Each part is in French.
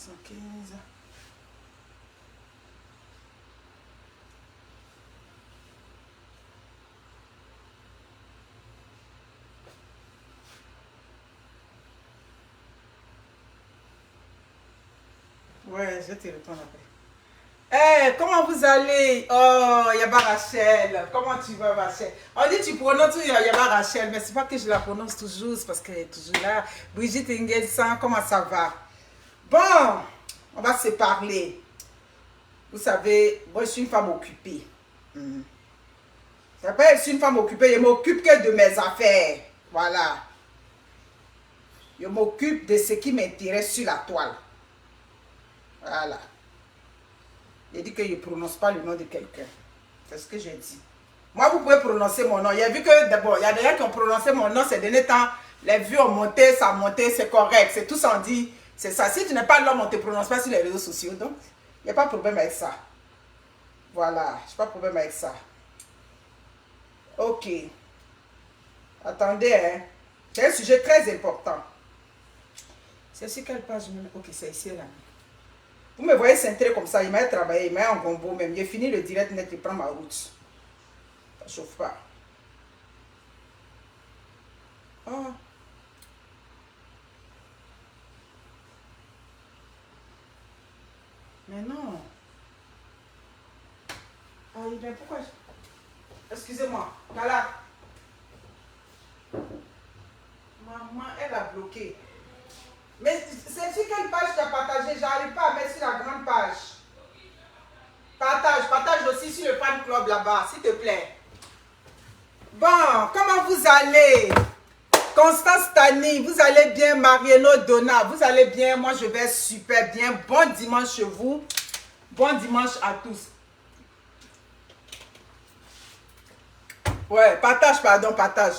75. Ouais, je te réponds après. Hey, comment vous allez? Oh, Yaba Rachel. Comment tu vas, Rachel? On dit tu prononces Yaba Rachel, mais c'est pas que je la prononce toujours, c'est parce qu'elle est toujours là. Brigitte Ingelsan, comment ça va? Bon, on va se parler. Vous savez, moi je suis une femme occupée. Ça s'appelle, je suis une femme occupée, je m'occupe que de mes affaires. Voilà. Je m'occupe de ce qui m'intéresse sur la toile. Voilà. J'ai dit que je ne prononce pas le nom de quelqu'un. C'est ce que j'ai dit. Moi, vous pouvez prononcer mon nom. Il y a vu que d'abord, il y a des gens qui ont prononcé mon nom ces derniers temps. Les vues ont monté, ça a monté, c'est correct. C'est tout sans dit. C'est ça. Si tu n'es pas l'homme, on ne te prononce pas sur les réseaux sociaux. Donc, il n'y a pas de problème avec ça. Voilà. Je n'ai pas de problème avec ça. Ok. Attendez, hein. C'est un sujet très important. C'est sur quelle page? Ok, c'est ici, là. Vous me voyez cintrer comme ça, il m'a travaillé, il m'a en gombo même. J'ai fini le direct net, il prend ma route. Ça ne chauffe pas. Oh. Mais non. Ah, bien pourquoi Excusez-moi. Voilà. Maman, elle a bloqué. Mais c'est sur quelle page tu as partagé? J'arrive pas à mettre sur la grande page. Partage aussi sur le fan club là-bas, s'il te plaît. Bon, comment vous allez? Constance Tani, vous allez bien? Mariano Donna, vous allez bien? Moi, je vais super bien. Bon dimanche chez vous. Bon dimanche à tous. Ouais, partage, pardon, partage.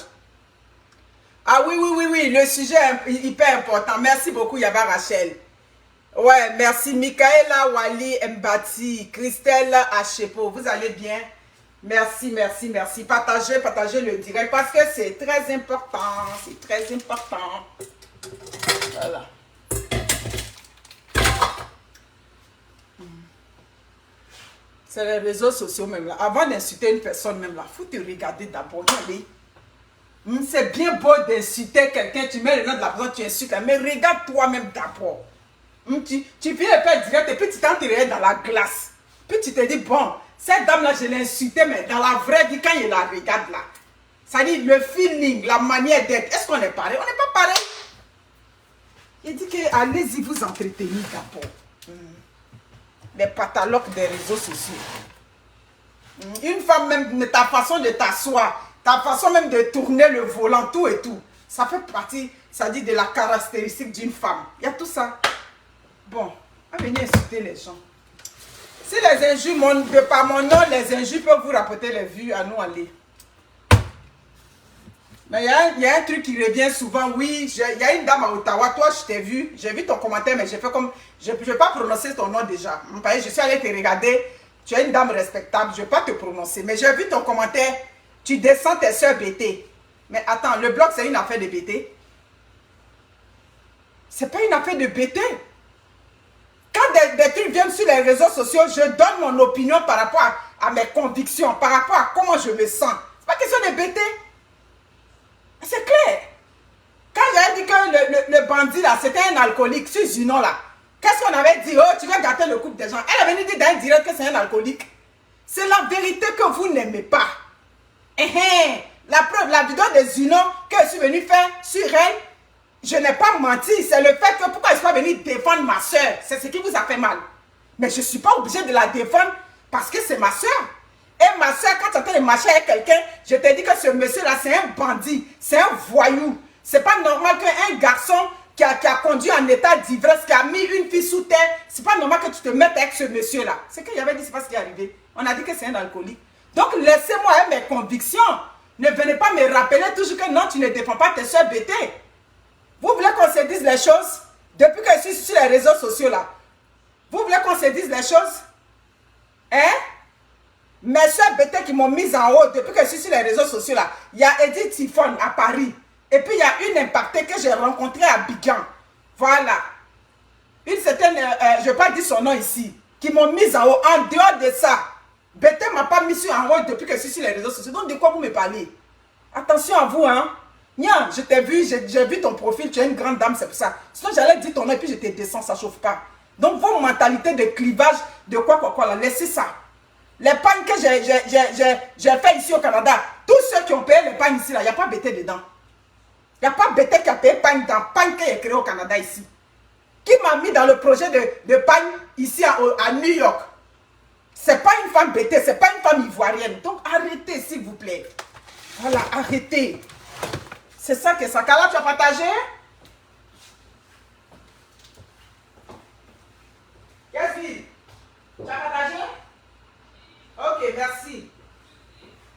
Ah oui, le sujet est hyper important. Merci beaucoup, Yaba Rachel. Ouais, merci. Michaela Wali Mbati, Christelle Achepo, vous allez bien? Merci. Partagez le direct parce que c'est très important. C'est très important. Voilà. C'est les réseaux sociaux même là. Avant d'insulter une personne même là, il faut te regarder d'abord. C'est bien beau d'insulter quelqu'un, tu mets le nom de la personne, tu insultes, mais regarde toi-même d'abord. Tu viens de faire direct et puis tu t'enterres dans la glace. Puis tu te dis, bon, cette dame-là, je l'ai insultée, mais dans la vraie vie, quand il la regarde là, ça dit le feeling, la manière d'être, est-ce qu'on est pareil? On n'est pas pareil. Il dit que allez-y vous entretenir d'abord. Les patalogues des réseaux sociaux. Une femme même, ta façon de t'asseoir, ta façon même de tourner le volant, tout et tout, ça fait partie, ça dit, de la caractéristique d'une femme. Il y a tout ça. Bon, on va venir insulter les gens. Si les injures, par mon nom, les injures peuvent vous rapporter les vues, à nous aller. Mais il y a un truc qui revient souvent, oui, il y a une dame à Ottawa, toi je t'ai vu, j'ai vu ton commentaire, mais j'ai fait comme, je ne vais pas prononcer ton nom déjà. Je suis allée te regarder, tu es une dame respectable, je ne vais pas te prononcer, mais j'ai vu ton commentaire, tu descends tes soeurs BT. Mais attends, le blog c'est une affaire de BT? C'est pas une affaire de BT. Quand des trucs viennent sur les réseaux sociaux, je donne mon opinion par rapport à mes convictions, par rapport à comment je me sens. C'est pas question de BT. C'est clair. Quand j'avais dit que le bandit là, c'était un alcoolique sur Zinon là, qu'est-ce qu'on avait dit? Oh, tu vas gâter le couple des gens. Elle avait dit dans un direct que c'est un alcoolique. C'est la vérité que vous n'aimez pas. La preuve, la vidéo de Zinon que je suis venue faire sur elle, je n'ai pas menti. C'est le fait que pourquoi je suis pas venue défendre ma soeur. C'est ce qui vous a fait mal. Mais je ne suis pas obligée de la défendre parce que c'est ma soeur. Et ma soeur, quand tu es en train de marcher avec quelqu'un, je te dis que ce monsieur-là, c'est un bandit, c'est un voyou. C'est pas normal qu'un garçon qui a conduit en état d'ivresse, qui a mis une fille sous terre, c'est pas normal que tu te mettes avec ce monsieur-là. C'est qu'il y avait dit, c'est pas ce qui est arrivé. On a dit que c'est un alcoolique. Donc, laissez-moi avec mes convictions. Ne venez pas me rappeler toujours que non, tu ne défends pas tes soeurs BT. Vous voulez qu'on se dise les choses? Depuis que je suis sur les réseaux sociaux là, vous voulez qu'on se dise les choses? Hein? Mes soeurs BT qui m'ont mise en haut depuis que je suis sur les réseaux sociaux là, il y a Edith Tiffon à Paris. Et puis il y a une impactée que j'ai rencontrée à Bigan. Voilà. une certaine, je ne vais pas dire son nom ici, qui m'ont mis en haut. En dehors de ça, Bété ne m'a pas mis en haut depuis que je suis sur les réseaux sociaux. Donc, de quoi vous me parlez? Attention à vous, hein. Nia, je t'ai vu, j'ai vu ton profil, tu es une grande dame, c'est pour ça. Sinon, j'allais dire ton nom et puis je te descends, ça ne chauffe pas. Donc, vos mentalités de clivage, de quoi, là, laissez ça. Les pagnes que j'ai fait ici au Canada, tous ceux qui ont payé les pagnes ici, là, il n'y a pas Bété dedans. Il n'y a pas Bété qui a payé pagne dans pagne qui est créé au Canada ici. Qui m'a mis dans le projet de pagne ici à New York. C'est pas une femme Bété, c'est pas une femme ivoirienne. Donc arrêtez s'il vous plaît. Voilà, arrêtez. C'est ça que ça. Carla, tu as partagé? Yasmine, tu as partagé? Ok, merci.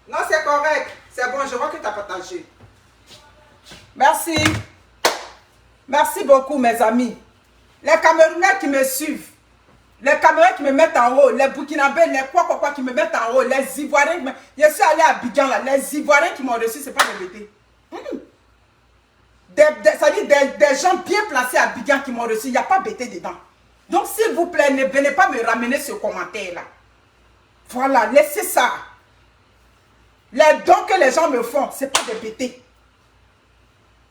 Non, c'est correct. C'est bon, je vois que tu as partagé. Merci. Merci beaucoup, mes amis. Les Camerounais qui me suivent, les Camerounais qui me mettent en haut, les Burkinabés, les quoi qui me mettent en haut, les Ivoiriens, je suis allé à Abidjan là, les Ivoiriens qui m'ont reçu, c'est pas des BT. Ça dit des gens bien placés à Abidjan qui m'ont reçu, il n'y a pas BT dedans. Donc s'il vous plaît, ne venez pas me ramener ce commentaire là. Voilà, laissez ça. Les dons que les gens me font, c'est pas des BT.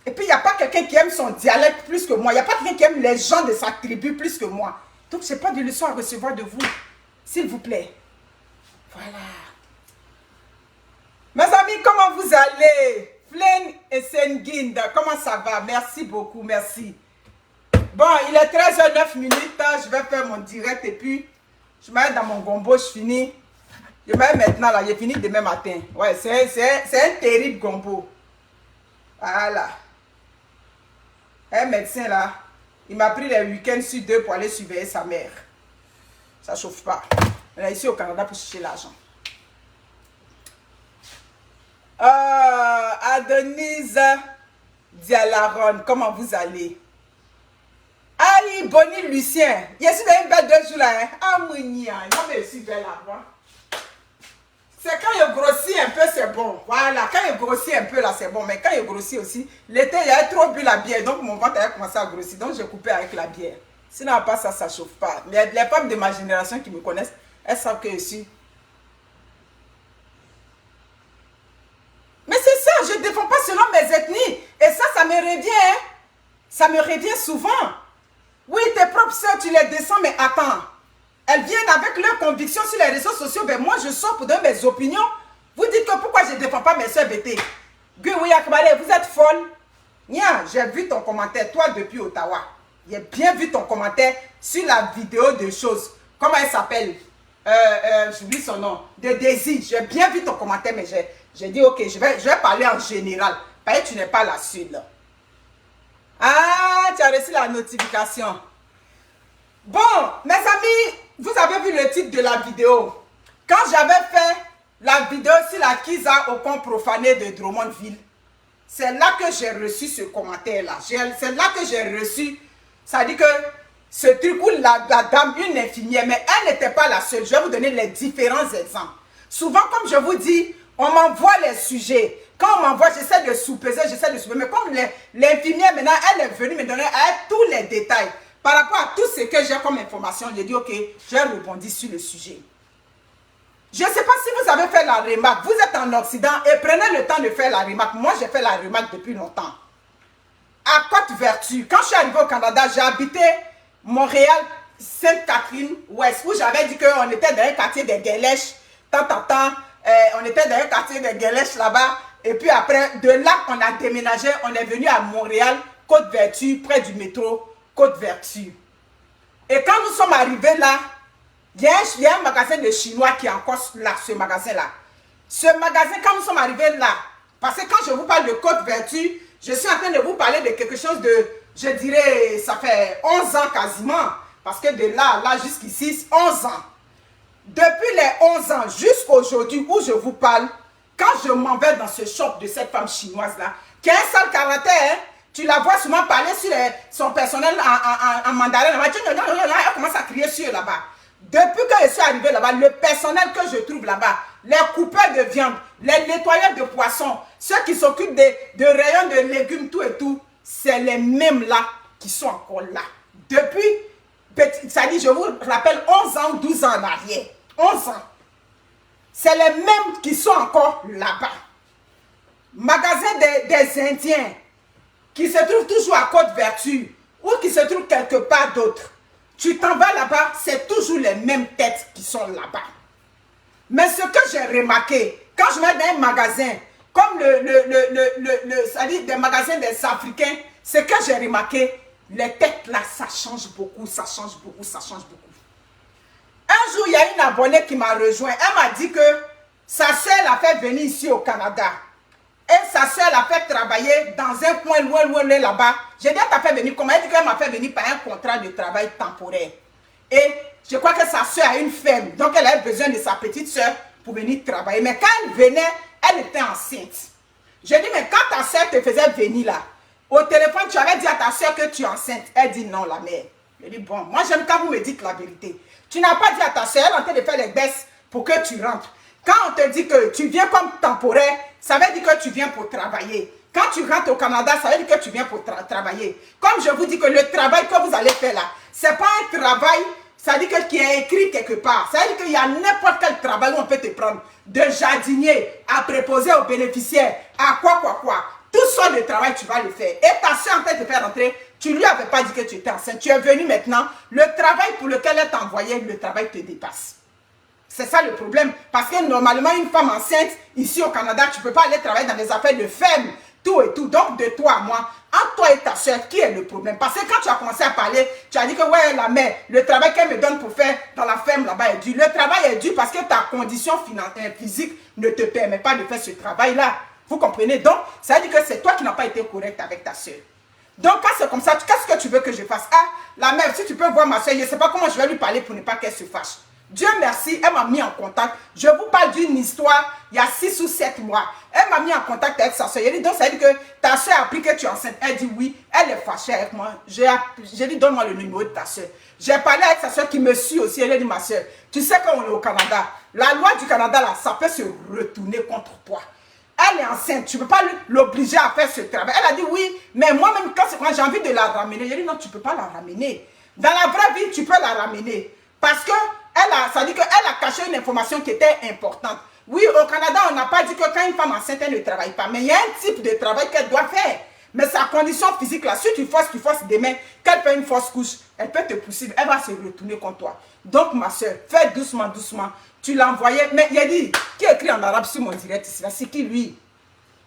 Et puis, il n'y a pas quelqu'un qui aime son dialecte plus que moi. Il n'y a pas quelqu'un qui aime les gens de sa tribu plus que moi. Donc, je n'ai pas de leçon à recevoir de vous. S'il vous plaît. Voilà. Mes amis, comment vous allez? Flen et Senguinde, comment ça va? Merci beaucoup, merci. Bon, il est 13h09. Je vais faire mon direct et puis, je me mets dans mon gombo, je finis. Je me mets maintenant, là, j'ai fini demain matin. Ouais, c'est un terrible gombo. Voilà. Un médecin là, il m'a pris les week-ends sur 2 pour aller surveiller sa mère. Ça ne chauffe pas. On est ici au Canada pour chercher l'argent. Adenise Dialaron, comment vous allez? Aïe, Bonnie Lucien. Je suis dans une belle 2 jours là. Ah, mounia, il m'a me suivre là. C'est quand il grossit un peu, c'est bon. Voilà, quand il grossit un peu là, c'est bon. Mais quand il grossit aussi, l'été, il a trop bu la bière. Donc, mon ventre a commencé à grossir. Donc, j'ai coupé avec la bière. Sinon, à part ça, ça ne chauffe pas. Mais les femmes de ma génération qui me connaissent, elles savent que je suis. Mais c'est ça, je ne défends pas selon mes ethnies. Et ça me revient. Hein? Ça me revient souvent. Oui, tes propres soeurs, tu les descends, mais attends. Elles viennent avec leurs convictions sur les réseaux sociaux. Ben moi, je sors pour donner mes opinions. Vous dites que pourquoi je ne défends pas mes soeurs BT? Guy Akbale, vous êtes folle. Nia, j'ai vu ton commentaire, toi, depuis Ottawa. J'ai bien vu ton commentaire sur la vidéo de choses. Comment elle s'appelle? J'oublie son nom. De Daisy. J'ai bien vu ton commentaire, mais j'ai dit, ok, je vais parler en général. Parce que tu n'es pas la seule. Ah, tu as reçu la notification. Bon, mes amis, vous avez vu le titre de la vidéo. Quand j'avais fait la vidéo sur la Kiza au camp profané de Drummondville, c'est là que j'ai reçu ce commentaire-là. C'est là que j'ai reçu, ça dit que ce truc où la dame, une infirmière, mais elle n'était pas la seule. Je vais vous donner les différents exemples. Souvent, comme je vous dis, on m'envoie les sujets. Quand on m'envoie, j'essaie de sous-peser, mais comme l'infirmière, maintenant, elle est venue me donner tous les détails. Par rapport à tout ce que j'ai comme information, j'ai dit, ok, j'ai rebondi sur le sujet. Je ne sais pas si vous avez fait la remarque. Vous êtes en Occident et prenez le temps de faire la remarque. Moi, j'ai fait la remarque depuis longtemps. À Côte-Vertu, quand je suis arrivé au Canada, j'ai habité Montréal, Sainte-Catherine-Ouest, où j'avais dit qu'on était dans un quartier des Guélèches. On était dans un quartier des Guélèches là-bas. Et puis après, de là, on a déménagé. On est venu à Montréal, Côte-Vertu, près du métro Côte-Vertu. Et quand nous sommes arrivés là, il y a un magasin de Chinois qui est encore là, ce magasin-là. Ce magasin, quand nous sommes arrivés là, parce que quand je vous parle de Côte-Vertu, je suis en train de vous parler de quelque chose de, je dirais, ça fait 11 ans quasiment. Parce que de là jusqu'ici, 11 ans. Depuis les 11 ans jusqu'à aujourd'hui où je vous parle, quand je m'en vais dans ce shop de cette femme chinoise-là, qui a un sale caractère, tu la vois souvent parler sur son personnel en mandarin. Elle commence à crier sur là-bas. Depuis que je suis arrivé là-bas, le personnel que je trouve là-bas, les coupeurs de viande, les nettoyeurs de poissons, ceux qui s'occupent de rayons de légumes, tout et tout, c'est les mêmes là qui sont encore là. Depuis Ça dit, je vous rappelle, 11 ans, 12 ans en arrière. 11 ans. C'est les mêmes qui sont encore là-bas. Magasin des Indiens qui se trouvent toujours à Côte-Vertu ou qui se trouvent quelque part d'autre. Tu t'en vas là-bas, c'est toujours les mêmes têtes qui sont là-bas. Mais ce que j'ai remarqué, quand je vais dans un magasin, comme ça dit des magasins des Africains, ce que j'ai remarqué, les têtes là, ça change beaucoup, ça change beaucoup, ça change beaucoup. Un jour, il y a une abonnée qui m'a rejoint. Elle m'a dit que sa soeur l'a fait venir ici au Canada. Et sa soeur l'a fait travailler dans un coin loin là-bas. J'ai dit, elle t'a fait venir comment? Elle dit qu'elle m'a fait venir par un contrat de travail temporaire. Et je crois que sa soeur a une ferme. Donc, elle avait besoin de sa petite soeur pour venir travailler. Mais quand elle venait, elle était enceinte. J'ai dit, mais quand ta soeur te faisait venir là, au téléphone, tu avais dit à ta soeur que tu es enceinte. Elle dit non, la mère. Je dis, bon, moi j'aime quand vous me dites la vérité. Tu n'as pas dit à ta soeur, elle est en train de faire les baisses pour que tu rentres. Quand on te dit que tu viens comme temporaire, ça veut dire que tu viens pour travailler. Quand tu rentres au Canada, ça veut dire que tu viens pour travailler. Comme je vous dis que le travail que vous allez faire là, ce n'est pas un travail, ça veut dire qui est écrit quelque part. Ça veut dire qu'il y a n'importe quel travail où on peut te prendre. De jardinier, à préposer aux bénéficiaires, à quoi. Tout ça de travail, tu vas le faire. Et ta soeur en train de te faire rentrer, tu lui avais pas dit que tu étais enceinte. Tu es venu maintenant, le travail pour lequel elle t'a envoyé, le travail te dépasse. C'est ça le problème. Parce que normalement, une femme enceinte, ici au Canada, tu ne peux pas aller travailler dans des affaires de ferme, tout et tout. Donc, de toi à moi, entre toi et ta soeur, qui est le problème? Parce que quand tu as commencé à parler, tu as dit que, ouais, la mère, le travail qu'elle me donne pour faire dans la ferme là-bas est dur. Le travail est dur parce que ta condition physique ne te permet pas de faire ce travail-là. Vous comprenez? Donc, ça veut dire que c'est toi qui n'as pas été correct avec ta soeur. Donc, quand c'est comme ça, qu'est-ce que tu veux que je fasse? Ah, la mère, si tu peux voir ma soeur, je ne sais pas comment je vais lui parler pour ne pas qu'elle se fâche. Dieu merci, elle m'a mis en contact. Je vous parle d'une histoire, il y a 6 ou 7 mois. Elle m'a mis en contact avec sa soeur. Donc, ça veut dire que ta soeur a appris que tu es enceinte. Elle dit oui, elle est fâchée avec moi. J'ai dit, donne-moi le numéro de ta soeur. J'ai parlé avec sa soeur qui me suit aussi. Elle a dit, ma soeur, tu sais qu'on est au Canada. La loi du Canada, là, ça peut se retourner contre toi. Elle est enceinte, tu ne peux pas l'obliger à faire ce travail. Elle a dit oui, mais moi-même, quand j'ai envie de la ramener, j'ai dit non, tu ne peux pas la ramener. Dans la vraie vie, tu peux la ramener. Parce que ça dit qu'elle a caché une information qui était importante. Oui, au Canada, on n'a pas dit que quand une femme enceinte, elle ne travaille pas. Mais il y a un type de travail qu'elle doit faire. Mais sa condition physique, là, si tu forces demain, qu'elle fait une fausse couche, elle peut te pousser, elle va se retourner contre toi. Donc, ma soeur, fais doucement, doucement. Tu l'as envoyé, mais il a dit, qui écrit en arabe sur mon direct ici, c'est qui lui?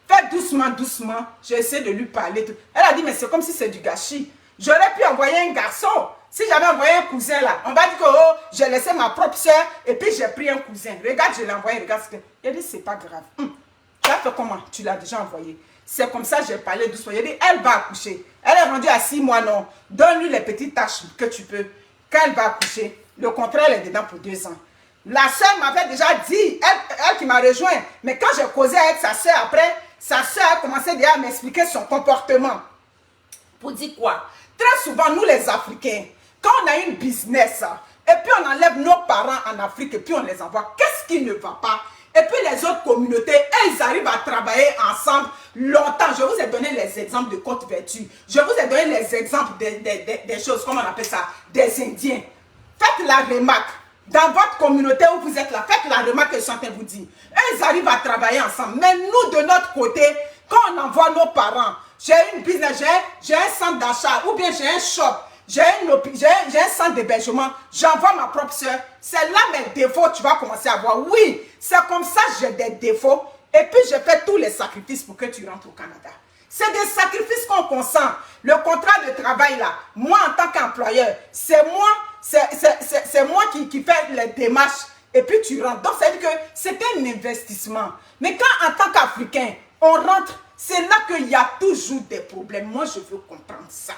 Fais doucement, doucement. J'ai essayé de lui parler. Elle a dit, mais c'est comme si c'est du gâchis. J'aurais pu envoyer un garçon. Si j'avais envoyé un cousin là, on va dire que oh, j'ai laissé ma propre soeur et puis j'ai pris un cousin. Regarde, je l'ai envoyé, regarde ce que. Il a dit, c'est pas grave. Tu as fait comment? Tu l'as déjà envoyé. C'est comme ça, j'ai parlé doucement. Il a dit, elle va accoucher. Elle est rendue à 6 mois, non. Donne-lui les petites tâches que tu peux. Quand elle va accoucher, le contrat, elle est dedans pour 2 ans. La soeur m'avait déjà dit, elle qui m'a rejoint, mais quand j'ai causé avec sa soeur après, sa soeur a commencé déjà à m'expliquer son comportement. Pour dire quoi? Très souvent, nous les Africains, quand on a une business, et puis on enlève nos parents en Afrique, et puis on les envoie, qu'est-ce qui ne va pas? Et puis les autres communautés, ils arrivent à travailler ensemble longtemps. Je vous ai donné les exemples de Côte-Vertu. Je vous ai donné les exemples des choses, comment on appelle ça, des Indiens. Faites la remarque. Dans votre communauté où vous êtes là, faites la remarque que je suis en train de vous dire. Ils arrivent à travailler ensemble. Mais nous, de notre côté, quand on envoie nos parents, j'ai une business, j'ai un centre d'achat, ou bien j'ai un shop, j'ai un centre d'hébergement, j'envoie ma propre soeur. C'est là mes défauts, tu vas commencer à voir. Oui, c'est comme ça que j'ai des défauts. Et puis, je fais tous les sacrifices pour que tu rentres au Canada. C'est des sacrifices qu'on consent. Le contrat de travail, là, moi, en tant qu'employeur, c'est moi qui fais les démarches et puis tu rentres. Donc, ça veut dire que c'est un investissement. Mais quand, en tant qu'Africain, on rentre, c'est là qu'il y a toujours des problèmes. Moi, je veux comprendre ça.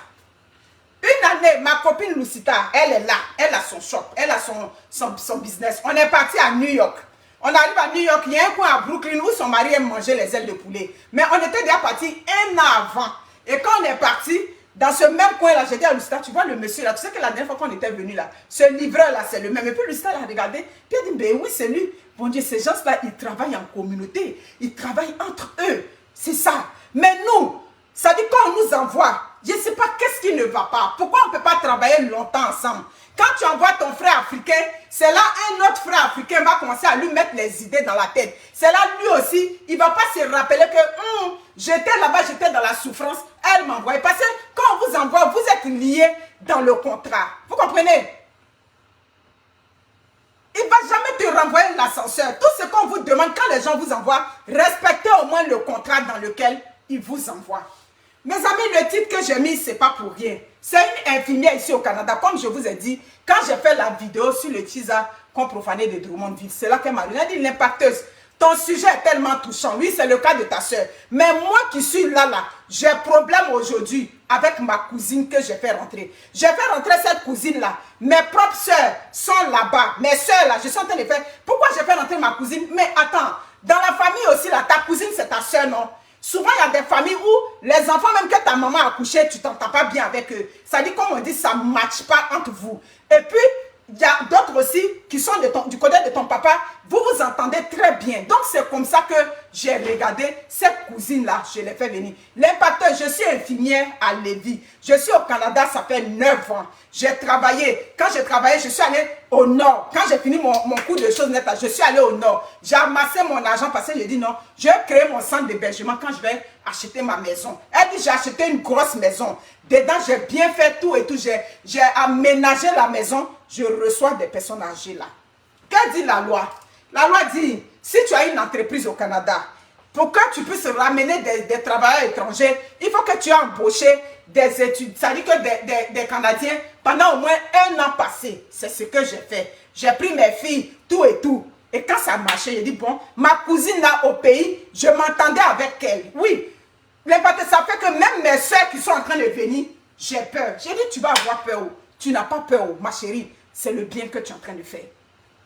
Une année, ma copine Lucita, elle est là. Elle a son shop, elle a son business. On est parti à New York. On arrive à New York, il y a un coin à Brooklyn où son mari aime manger les ailes de poulet. Mais on était déjà parti 1 an avant. Et quand on est parti, dans ce même coin-là, j'ai dit à Lucita, tu vois le monsieur là, tu sais que la dernière fois qu'on était venu là, ce livreur-là, c'est le même. Et puis Lucita l'a regardé, puis elle dit, ben oui, c'est lui. Bon Dieu, ces gens-là, ils travaillent en communauté. Ils travaillent entre eux. C'est ça. Mais nous, Ça dit quand on nous envoie, je ne sais pas qu'est-ce qui ne va pas. Pourquoi on ne peut pas travailler longtemps ensemble? Quand tu envoies ton frère africain, c'est là un autre frère africain va commencer à lui mettre les idées dans la tête. C'est là lui aussi, il ne va pas se rappeler que j'étais là-bas, j'étais dans la souffrance, elle m'envoie. Parce que quand on vous envoie, vous êtes liés dans le contrat. Vous comprenez? Il ne va jamais te renvoyer l'ascenseur. Tout ce qu'on vous demande, quand les gens vous envoient, respectez au moins le contrat dans lequel ils vous envoient. Mes amis, le titre que j'ai mis, ce n'est pas pour rien. C'est une infirmière ici au Canada. Comme je vous ai dit, quand j'ai fait la vidéo sur le Tisa qu'on profanait de Drummondville, c'est là qu'elle m'a dit, l'impacteuse, ton sujet est tellement touchant. Oui, c'est le cas de ta soeur. Mais moi qui suis là, j'ai problème aujourd'hui avec ma cousine que j'ai fait rentrer. J'ai fait rentrer cette cousine-là. Mes propres soeurs sont là-bas. Mes soeurs, là, je suis en train de faire. Pourquoi j'ai fait rentrer ma cousine? Mais attends, dans la famille aussi, là, ta cousine, c'est ta soeur, non? Souvent, il y a des familles où les enfants, même que ta maman a accouché, tu t'entends pas bien avec eux. Ça dit, comme on dit, ça ne matche pas entre vous. Et puis, il y a d'autres aussi qui sont du côté de ton papa, vous vous entendez très bien. Donc, c'est comme ça que j'ai regardé cette cousine-là, je l'ai fait venir. L'impacteur, je suis infirmière à Lévis. Je suis au Canada, ça fait 9 ans. J'ai travaillé. Quand j'ai travaillé, je suis allée au nord. Quand j'ai fini mon cours de choses nettes, je suis allée au nord. J'ai amassé mon argent parce que j'ai dit non, je vais créer mon centre d'hébergement quand je vais acheter ma maison. Elle dit, j'ai acheté une grosse maison. Dedans, j'ai bien fait tout et tout. J'ai aménagé la maison. Je reçois des personnes âgées là. Qu'est-ce dit la loi? La loi dit, si tu as une entreprise au Canada, pour que tu puisses ramener des travailleurs étrangers, il faut que tu aies embauché des études. Ça dit que des Canadiens, pendant au moins 1 an passé, c'est ce que j'ai fait. J'ai pris mes filles, tout et tout. Et quand ça marchait, j'ai dit, bon, ma cousine là au pays, je m'entendais avec elle. Oui, ça fait que même mes soeurs qui sont en train de venir, j'ai peur. J'ai dit, tu vas avoir peur. Tu n'as pas peur, ma chérie. C'est le bien que tu es en train de faire.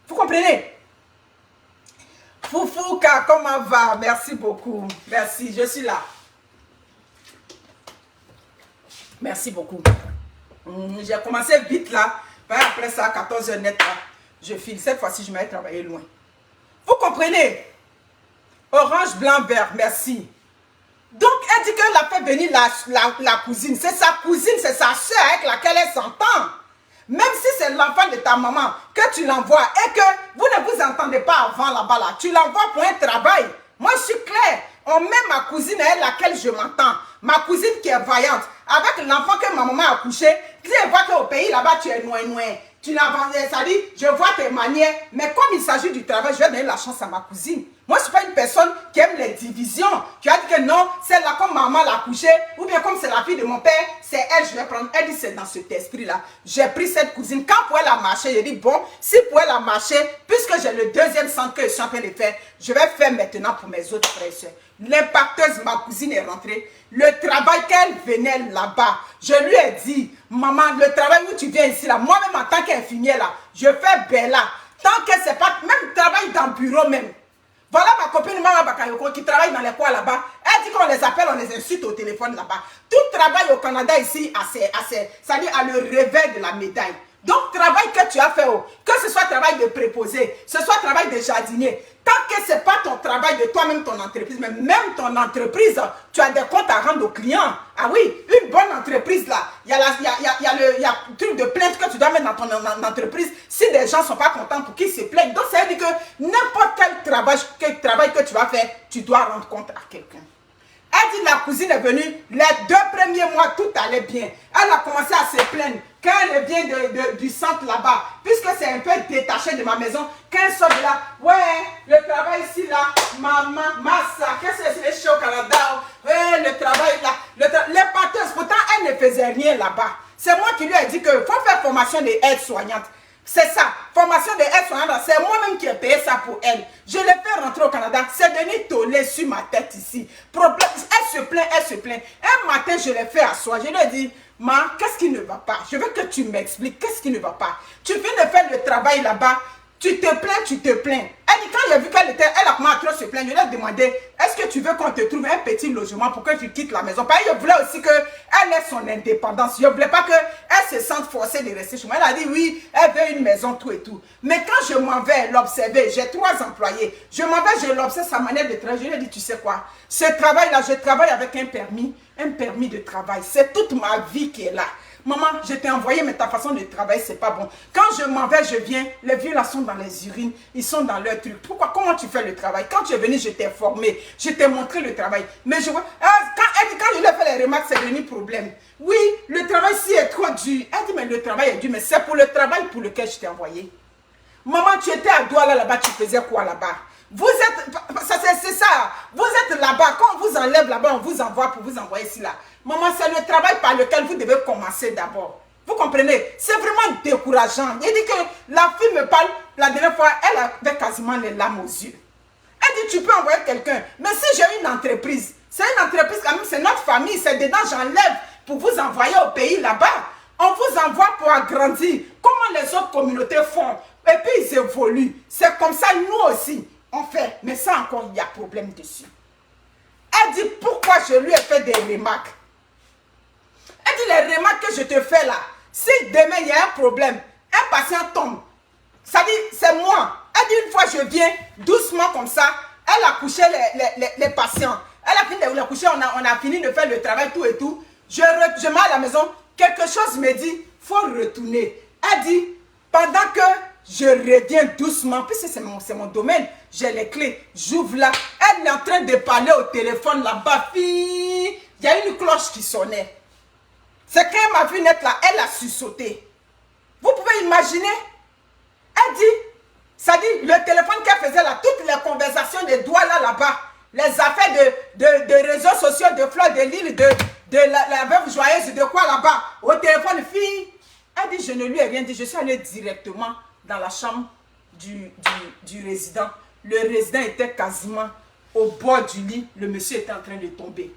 Vous comprenez? Foufouka, comment va? Merci beaucoup. Merci, je suis là. Merci beaucoup. J'ai commencé vite là. Après ça, à 14h net là, je file. Cette fois-ci, je vais travailler loin. Vous comprenez? Orange, blanc, vert. Merci. Donc, elle dit qu'elle a fait venir la cousine. C'est sa cousine, c'est sa soeur avec laquelle elle s'entend. Même si c'est l'enfant de ta maman, que tu l'envoies et que vous ne vous entendez pas avant là-bas, là, tu l'envoies pour un travail. Moi, je suis claire. On met ma cousine avec laquelle je m'entends. Ma cousine qui est vaillante. Avec l'enfant que ma maman a accouché, tu vois qu'au pays là-bas, tu es noin. Tu n'avances, ça dit, je vois tes manières. Mais comme il s'agit du travail, je vais donner la chance à ma cousine. Moi, je ne suis pas une personne qui aime les divisions. Tu as dit que non, celle-là, comme maman l'a accouché, ou bien comme c'est la fille de mon père, c'est elle, je vais prendre. Elle dit, c'est dans cet esprit-là. J'ai pris cette cousine. Quand pour elle a marché, j'ai dit, bon, si pour elle a marché, puisque j'ai le deuxième centre que je suis en train de faire, je vais faire maintenant pour mes autres frères et soeurs. L'impacteuse, ma cousine est rentrée. Le travail qu'elle venait là-bas, je lui ai dit, maman, le travail où tu viens ici, là, moi-même en tant qu'infirmière, là, je fais Bella. Tant que c'est pas, même travail dans le bureau même. Voilà ma copine Mama Bakayoko qui travaille dans les coins là-bas. Elle dit qu'on les appelle, on les insulte au téléphone là-bas. Tout travail au Canada ici, ça dit à le revers de la médaille. Donc, travail que tu as fait, que ce soit travail de préposé, ce soit travail de jardinier, tant que ce n'est pas ton travail de toi-même, ton entreprise, mais même ton entreprise, tu as des comptes à rendre aux clients. Ah oui, une bonne entreprise là, il y a le truc de plainte que tu dois mettre dans ton entreprise si des gens ne sont pas contents pour qu'ils se plaignent. Donc, ça veut dire que n'importe quel travail que tu vas faire, tu dois rendre compte à quelqu'un. Elle dit la cousine est venue, les 2 premiers mois, tout allait bien. Elle a commencé à se plaindre. Quand elle vient du centre là-bas, puisque c'est un peu détaché de ma maison, quand elle sort de là, ouais, le travail ici là, maman, massa, qu'est-ce que c'est chez au Canada? Ouais, le travail là, les pâteuses, pourtant elle ne faisait rien là-bas. C'est moi qui lui ai dit qu'il faut faire formation des aides-soignantes. C'est ça, formation des aides-soignantes, c'est moi-même qui ai payé ça pour elle. Je l'ai fait rentrer au Canada, c'est venu toller sur ma tête ici. Problème, elle se plaint. Un matin, je l'ai fait asseoir, je lui ai dit, ma, qu'est-ce qui ne va pas? Je veux que tu m'expliques, qu'est-ce qui ne va pas? Tu viens de faire le travail là-bas, Tu te plains, tu te plains. Elle dit, quand j'ai vu elle a commencé à trop se plaindre, je lui ai demandé, est-ce que tu veux qu'on te trouve un petit logement pour que tu quittes la maison? Parce que je voulais aussi qu'elle ait son indépendance. Je ne voulais pas qu'elle se sente forcée de rester chez moi. Elle a dit, oui, elle veut une maison, tout et tout. Mais quand je m'en vais l'observer, j'ai 3 employés. Je m'en vais, je l'observe sa manière de travailler. Je lui ai dit, tu sais quoi? Ce travail-là, je travaille avec un permis de travail. C'est toute ma vie qui est là. Maman, je t'ai envoyé, mais ta façon de travailler, c'est pas bon. Quand je m'en vais, je viens, les vieux là sont dans les urines, ils sont dans leur truc. Pourquoi? Comment tu fais le travail? Quand tu es venu, je t'ai formé, je t'ai montré le travail. Mais je vois, quand je lui ai fait les remarques, c'est devenu problème. Oui, le travail si est trop dur. Elle dit, mais le travail est dur, mais c'est pour le travail pour lequel je t'ai envoyé. Maman, tu étais à Douala là-bas, tu faisais quoi là-bas? Vous êtes, c'est ça, vous êtes là-bas, quand on vous enlève là-bas, on vous envoie pour vous envoyer ici là. Maman, c'est le travail par lequel vous devez commencer d'abord. Vous comprenez? C'est vraiment décourageant. Il dit que la fille me parle, la dernière fois, elle avait quasiment les larmes aux yeux. Elle dit, tu peux envoyer quelqu'un. Mais si j'ai une entreprise, c'est une entreprise quand même, c'est notre famille, c'est dedans, j'enlève pour vous envoyer au pays là-bas. On vous envoie pour agrandir. Comment les autres communautés font? Et puis ils évoluent. C'est comme ça, nous aussi, on fait. Mais ça encore, il y a problème dessus. Elle dit, pourquoi je lui ai fait des remarques? Elle dit, les remarques que je te fais là, si demain il y a un problème, un patient tombe, ça dit, c'est moi. Elle dit, une fois je viens, doucement comme ça, elle a couché les patients. Elle a fini de les coucher, on a fini de faire le travail, tout et tout. Je mets à la maison, quelque chose me dit, il faut retourner. Elle dit, pendant que je reviens doucement, puisque c'est mon domaine, j'ai les clés, j'ouvre là, elle est en train de parler au téléphone là-bas, il y a une cloche qui sonnait. C'est quand elle m'a vu naître là, elle a sursauté. Vous pouvez imaginer? Elle dit, ça dit, le téléphone qu'elle faisait là, toutes les conversations de Douala là-bas, les affaires de réseaux sociaux, de Fleur de Lille, de la veuve joyeuse, de quoi là-bas, au téléphone, fille. Elle dit, je ne lui ai rien dit, je suis allée directement dans la chambre du résident. Le résident était quasiment au bord du lit, le monsieur était en train de tomber.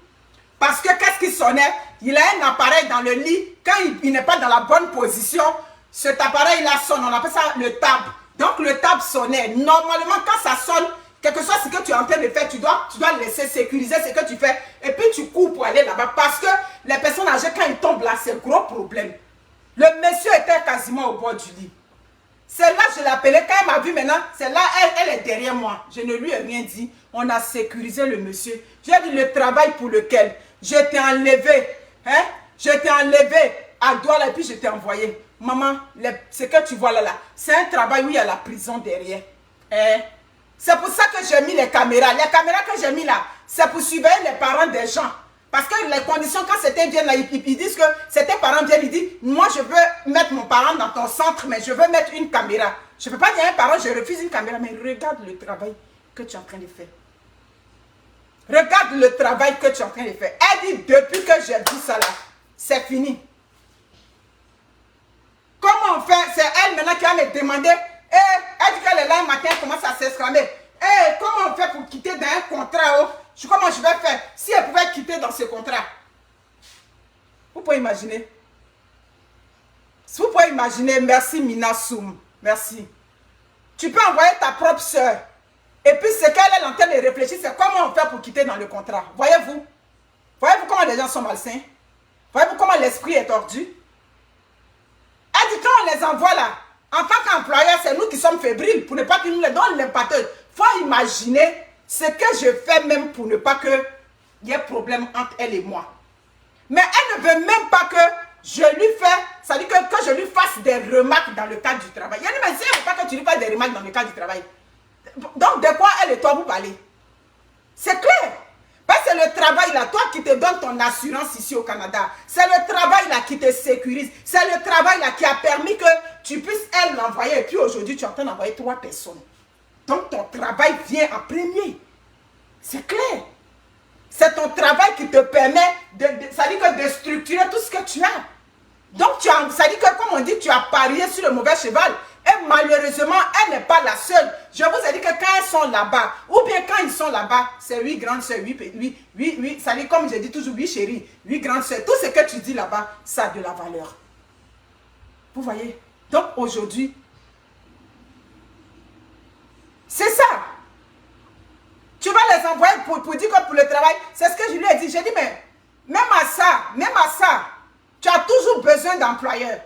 Parce que qu'est-ce qui sonnait? Il a un appareil dans le lit, quand il n'est pas dans la bonne position, cet appareil-là sonne, on appelle ça le tab. Donc le tab sonnait. Normalement, quand ça sonne, quelque chose ce que tu es en train de faire, tu dois laisser sécuriser ce que tu fais, et puis tu cours pour aller là-bas. Parce que les personnes âgées, quand ils tombent là, c'est un gros problème. Le monsieur était quasiment au bord du lit. C'est là que je l'ai appelé. Quand elle m'a vu maintenant, c'est là, elle est derrière moi. Je ne lui ai rien dit. On a sécurisé le monsieur. J'ai dit le travail pour lequel je t'ai enlevé. Hein? Je t'ai enlevé à Douala et puis je t'ai envoyé. Maman, ce que tu vois là, c'est un travail où il y a la prison derrière. Hein? C'est pour ça que j'ai mis les caméras. Les caméras que j'ai mis là, c'est pour surveiller les parents des gens. Parce que les conditions, quand c'était bien là, ils disent que c'était parents viennent, ils disent, moi je veux mettre mon parent dans ton centre, mais je veux mettre une caméra. Je ne peux pas dire à un parent, je refuse une caméra, mais regarde le travail que tu es en train de faire. Regarde le travail que tu es en train de faire. Elle dit, depuis que j'ai dit ça là, c'est fini. Comment on fait? C'est elle maintenant qui va me demander, elle dit qu'elle est là un matin, elle commence à s'exclamer. Comment on fait pour quitter dans un contrat? Comment je vais faire si elle pouvait quitter dans ce contrat? Vous pouvez imaginer. Vous pouvez imaginer. Merci Mina Soum. Merci. Tu peux envoyer ta propre soeur. Et puis ce qu'elle est en train de réfléchir, c'est comment on fait pour quitter dans le contrat. Voyez-vous? Voyez-vous comment les gens sont malsains? Voyez-vous comment l'esprit est tordu? Elle dit quand on les envoie là, en tant qu'employeur, c'est nous qui sommes fébriles pour ne pas qu'ils nous les donnent l'impacteur. Il faut imaginer ce que je fais même pour ne pas qu'il y ait problème entre elle et moi. Mais elle ne veut même pas que je lui fasse, ça dit que je lui fasse des remarques dans le cadre du travail. Elle dit, mais si elle ne veut pas que tu lui fasses des remarques dans le cadre du travail, donc de quoi elle et toi vous parlez? C'est clair. Parce que c'est le travail là, toi qui te donne ton assurance ici au Canada. C'est le travail là qui te sécurise. C'est le travail là qui a permis que tu puisses elle l'envoyer. Et puis aujourd'hui, tu es en train d'envoyer 3 personnes. Donc ton travail vient en premier. C'est clair. C'est ton travail qui te permet ça dit que de structurer tout ce que tu as. Donc ça dit que comme on dit, tu as parié sur le mauvais cheval. Et malheureusement, elle n'est pas la seule. Je vous ai dit que quand elles sont là-bas, ou bien quand ils sont là-bas, c'est 8 grandes soeurs, 8, ça dit comme je dis toujours, 8 chéris, 8 grandes soeurs. Tout ce que tu dis là-bas, ça a de la valeur. Vous voyez? Donc aujourd'hui, C'est ça. Tu vas les envoyer pour dire que pour le travail, c'est ce que je lui ai dit. J'ai dit, mais même à ça, tu as toujours besoin d'employeurs.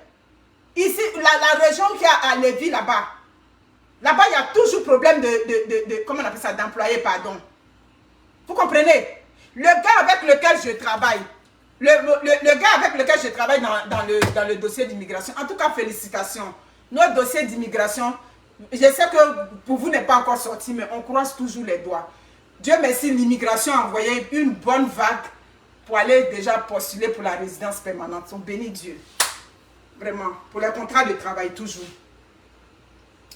Ici, la région qui a à Lévis, là-bas, il y a toujours problème comment on appelle ça, d'employés, pardon. Vous comprenez? Le gars avec lequel je travaille, le gars avec lequel je travaille dans le dossier d'immigration, en tout cas, félicitations. Notre dossier d'immigration, je sais que pour vous n'est pas encore sorti, mais on croise toujours les doigts. Dieu merci, l'immigration a envoyé une bonne vague pour aller déjà postuler pour la résidence permanente. On bénit Dieu. Vraiment. Pour les contrats de travail, toujours.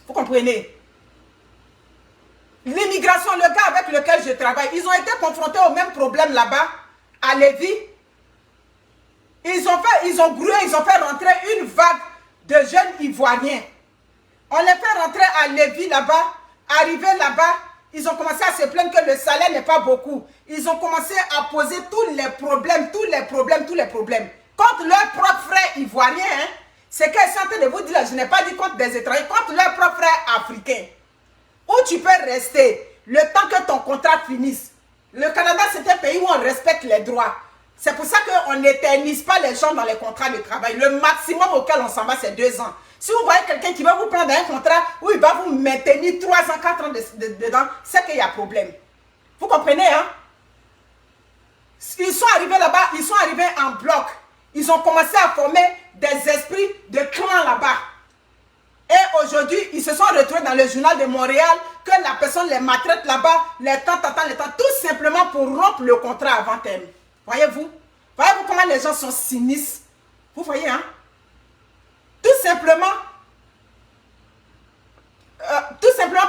Vous comprenez? L'immigration, le gars avec lequel je travaille, ils ont été confrontés au même problème là-bas, à Lévis. Ils ont fait rentrer une vague de jeunes Ivoiriens. On les fait rentrer à Lévis là-bas, arriver là-bas, ils ont commencé à se plaindre que le salaire n'est pas beaucoup. Ils ont commencé à poser tous les problèmes. Contre leurs propres frères ivoiriens, hein, c'est qu'ils sont en train de vous dire, je n'ai pas dit contre des étrangers, contre leurs propres frères africains. Où tu peux rester le temps que ton contrat finisse. Le Canada, c'est un pays où on respecte les droits. C'est pour ça qu'on n'éternise pas les gens dans les contrats de travail. Le maximum auquel on s'en va, c'est 2 ans. Si vous voyez quelqu'un qui va vous prendre un contrat où il va vous maintenir 3 ans, 4 ans dedans, c'est qu'il y a problème. Vous comprenez, hein? Ils sont arrivés là-bas, ils sont arrivés en bloc. Ils ont commencé à former des esprits de clans là-bas. Et aujourd'hui, ils se sont retrouvés dans le journal de Montréal que la personne les maltraite là-bas, les temps, tout simplement pour rompre le contrat avant terme. Voyez-vous? Voyez-vous comment les gens sont sinistres? Vous voyez, hein? Tout simplement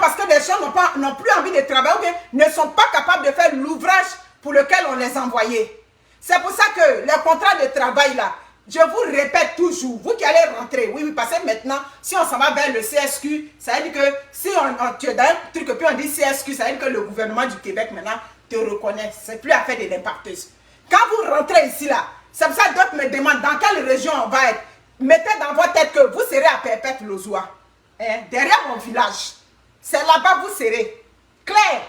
parce que les gens n'ont plus envie de travailler ou bien ne sont pas capables de faire l'ouvrage pour lequel on les a envoyés. C'est pour ça que les contrats de travail là, je vous répète toujours, vous qui allez rentrer, oui, parce que maintenant, si on s'en va vers le CSQ, ça veut dire que si tu es dans un truc et puis on dit CSQ, ça veut dire que le gouvernement du Québec maintenant te reconnaît. C'est plus affaire de l'impacteuse. Quand vous rentrez ici là, c'est pour ça que d'autres me demandent dans quelle région on va être. Mettez dans votre tête que vous serez à Perpète-Lauzois, hein, derrière mon village. C'est là-bas que vous serez. Claire,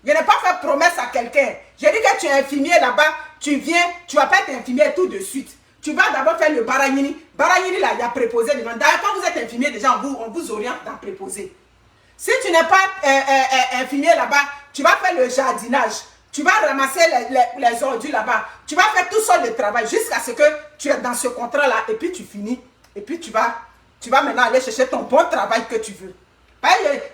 je n'ai pas fait promesse à quelqu'un. J'ai dit que tu es infirmier là-bas, tu viens, tu ne vas pas être infirmier tout de suite. Tu vas d'abord faire le Baragini. Baragini là, il y a préposé devant. D'ailleurs, quand vous êtes infirmier, déjà, on vous oriente dans préposé. Si tu n'es pas infirmier là-bas, tu vas faire le jardinage. Tu vas ramasser les ordures là-bas. Tu vas faire tout ça de travail jusqu'à ce que tu es dans ce contrat-là et puis tu finis. Et puis tu vas maintenant aller chercher ton bon travail que tu veux.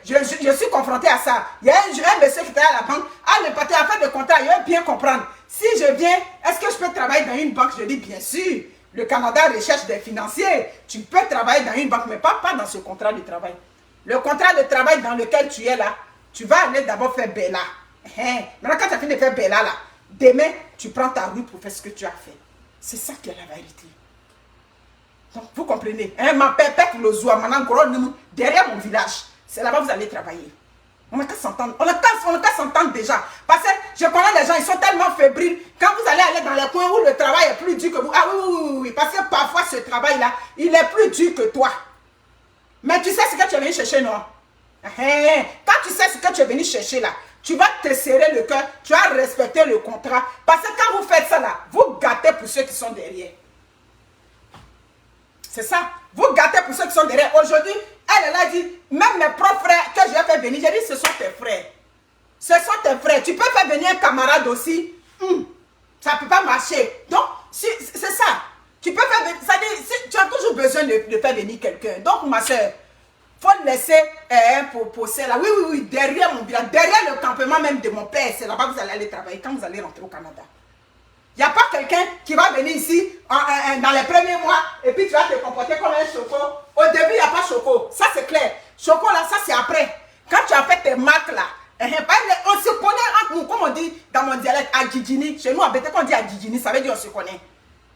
Je suis confronté à ça. Il y a un monsieur qui était à la banque. Ah, le patron a fait de contrat, il veut bien comprendre. Si je viens, est-ce que je peux travailler dans une banque? Je dis bien sûr. Le Canada recherche des financiers. Tu peux travailler dans une banque, mais pas dans ce contrat de travail. Le contrat de travail dans lequel tu es là, tu vas aller d'abord faire Bella. Maintenant, quand tu as fini de faire Bella, là, demain, tu prends ta route pour faire ce que tu as fait. C'est ça qui est la vérité. Donc, vous comprenez. Ma Perpète-Lauzois, maintenant, derrière mon village, c'est là-bas que vous allez travailler. On n'a qu'à s'entendre. On n'a qu'à s'entendre déjà. Parce que je connais les gens, ils sont tellement fébriles. Quand vous allez dans les coins où le travail est plus dur que vous. Ah oui. Parce que parfois, ce travail-là, il est plus dur que toi. Mais tu sais ce que tu es venu chercher, non? Quand tu sais ce que tu es venu chercher là, tu vas te serrer le cœur, tu vas respecter le contrat. Parce que quand vous faites ça là, vous gâtez pour ceux qui sont derrière. C'est ça. Vous gâtez pour ceux qui sont derrière. Aujourd'hui, elle a dit, même mes propres frères que je vais faire venir, j'ai dit, ce sont tes frères. Ce sont tes frères. Tu peux faire venir un camarade aussi. Ça ne peut pas marcher. Donc, c'est ça. Tu peux faire venir, ça dit, tu as toujours besoin de faire venir quelqu'un. Donc, ma soeur, il faut laisser pour celle-là. Oui, derrière mon village, derrière le campement même de mon père, c'est là-bas que vous allez aller travailler quand vous allez rentrer au Canada. Il n'y a pas quelqu'un qui va venir ici dans les premiers mois et puis tu vas te comporter comme un choco. Au début, il n'y a pas choco. Ça, c'est clair. Choco, là, ça, c'est après. Quand tu as fait tes marques, là, on se connaît entre nous, comme on dit dans mon dialecte, à Djidjini. Chez nous, en Bété, quand on dit à Djidjini, ça veut dire on se connaît.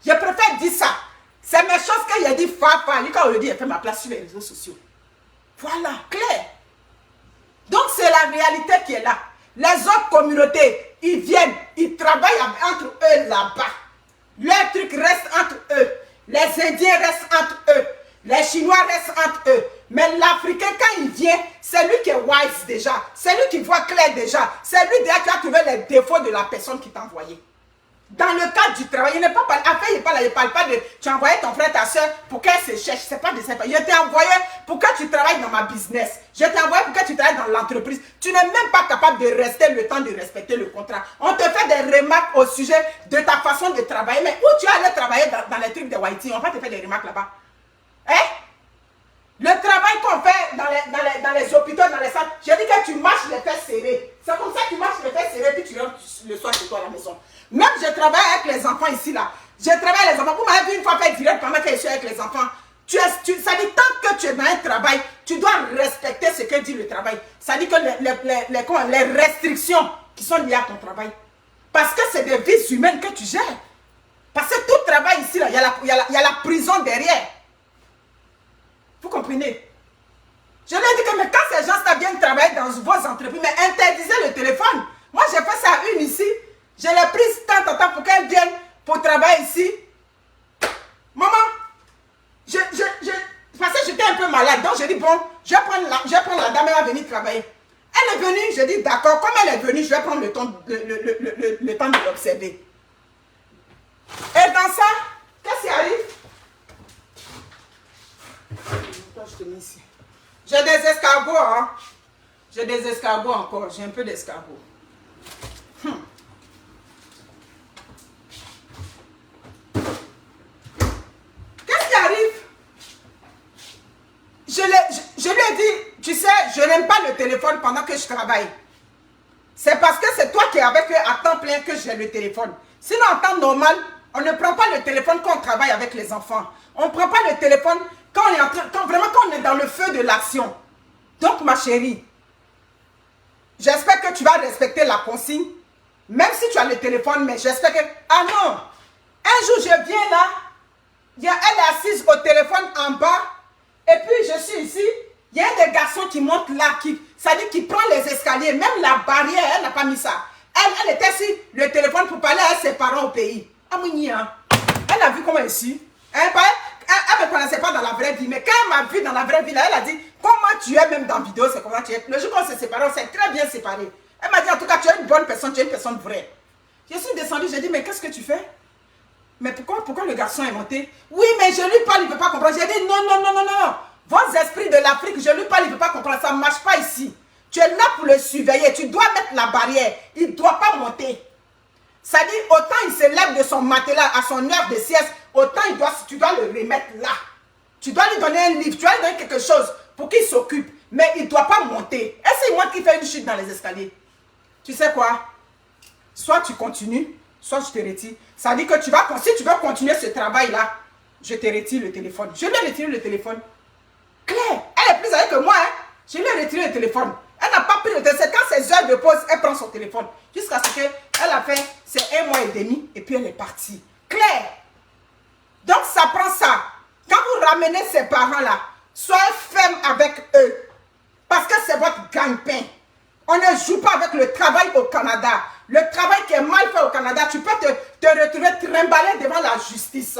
Je préfère dire ça. C'est mes choses qu'il a dit, Fafa. Lui, quand on le dit, il fait ma place sur les réseaux sociaux. Voilà, clair. Donc, c'est la réalité qui est là. Les autres communautés, ils viennent, ils travaillent entre eux là-bas. Leur truc reste entre eux. Les Indiens restent entre eux. Les Chinois restent entre eux. Mais l'Africain, quand il vient, c'est lui qui est wise déjà. C'est lui qui voit clair déjà. C'est lui déjà qui a trouvé les défauts de la personne qui t'a envoyé. Dans le cadre du travail, il n'est pas parlé. Après, il ne parle pas de tu as envoyé ton frère, ta soeur pour qu'elle se cherche. C'est pas de ça. Je t'ai envoyé pour que tu travailles dans ma business. Je t'ai envoyé pour que tu travailles dans l'entreprise. Tu n'es même pas capable de rester le temps de respecter le contrat. On te fait des remarques au sujet de ta façon de travailler. Mais où tu es allé travailler dans les trucs de Haïti, on va te faire des remarques là-bas. Hein? Le travail qu'on fait dans les hôpitaux, dans les salles, je dis que tu marches les fesses serrées. C'est comme ça que tu marches les fesses serrées, puis tu rentres le soir chez toi à la maison. Même je travaille avec les enfants ici, là. Je travaille avec les enfants. Vous m'avez vu une fois faire direct pendant que je suis avec les enfants. Ça dit, tant que tu es dans un travail, tu dois respecter ce que dit le travail. Ça dit que les restrictions qui sont liées à ton travail. Parce que c'est des vies humaines que tu gères. Parce que tout travail ici, là, il y a la prison derrière. Vous comprenez? Je lui ai dit que mais quand ces gens viennent travailler dans vos entreprises, mais interdisez le téléphone. Moi, j'ai fait ça à une ici. Je l'ai prise tant en temps pour qu'elle vienne pour travailler ici. Maman, parce que j'étais un peu malade. Donc, j'ai dit, bon, je vais prendre la dame, elle va venir travailler. Elle est venue, j'ai dit, d'accord, comme elle est venue, je vais prendre le temps de l'observer. Et dans ça, qu'est-ce qui arrive? Je te mets ici. J'ai des escargots, hein. J'ai des escargots encore. J'ai un peu d'escargots. Qu'est-ce qui arrive? Je lui ai dit, tu sais, je n'aime pas le téléphone pendant que je travaille. C'est parce que c'est toi qui es avec eux à temps plein que j'ai le téléphone. Sinon, en temps normal, on ne prend pas le téléphone quand on travaille avec les enfants. On ne prend pas le téléphone quand on est dans le feu de l'action. Donc, ma chérie, j'espère que tu vas respecter la consigne. Même si tu as le téléphone, mais j'espère que... Ah non! Un jour, je viens là, elle est assise au téléphone en bas, et puis je suis ici, il y a un des garçons qui monte là, ça dit qu'il prend les escaliers, même la barrière, elle n'a pas mis ça. Elle était sur le téléphone pour parler à ses parents au pays. Amouni, hein? Elle a vu comment elle est ici. Elle ne me connaissait pas dans la vraie vie, mais quand elle m'a vu dans la vraie vie, là, elle a dit, comment tu es même dans la vidéo, c'est comment tu es. Le jour qu'on s'est séparés, on s'est très bien séparés. Elle m'a dit, en tout cas, tu es une bonne personne, tu es une personne vraie. Je suis descendue, j'ai dit, mais qu'est-ce que tu fais? Mais pourquoi le garçon est monté? Oui, mais je lui parle, il ne veut pas comprendre. J'ai dit, non. Vos esprits de l'Afrique, je lui parle, il ne veut pas comprendre. Ça ne marche pas ici. Tu es là pour le surveiller. Tu dois mettre la barrière. Il ne doit pas monter. Ça dit, autant il se lève de son matelas à son heure de sieste, autant tu dois le remettre là. Tu dois lui donner un livre, tu dois lui donner quelque chose pour qu'il s'occupe. Mais il ne doit pas monter. Et c'est moi qui fais une chute dans les escaliers. Tu sais quoi? Soit tu continues, soit je te retire. Ça dit que si tu veux continuer ce travail-là, je te retire le téléphone. Je lui ai retiré le téléphone. Claire, elle est plus âgée que moi. Hein? Je lui ai retiré le téléphone. Elle n'a pas pris le téléphone. C'est quand c'est heures de pause, elle prend son téléphone. Jusqu'à ce qu'elle a fait, c'est 1 mois et demi, et puis elle est partie. Claire. Donc ça prend ça. Quand vous ramenez ces parents-là, soyez ferme avec eux. Parce que c'est votre gagne-pain. On ne joue pas avec le travail au Canada. Le travail qui est mal fait au Canada, tu peux te retrouver trimballé devant la justice.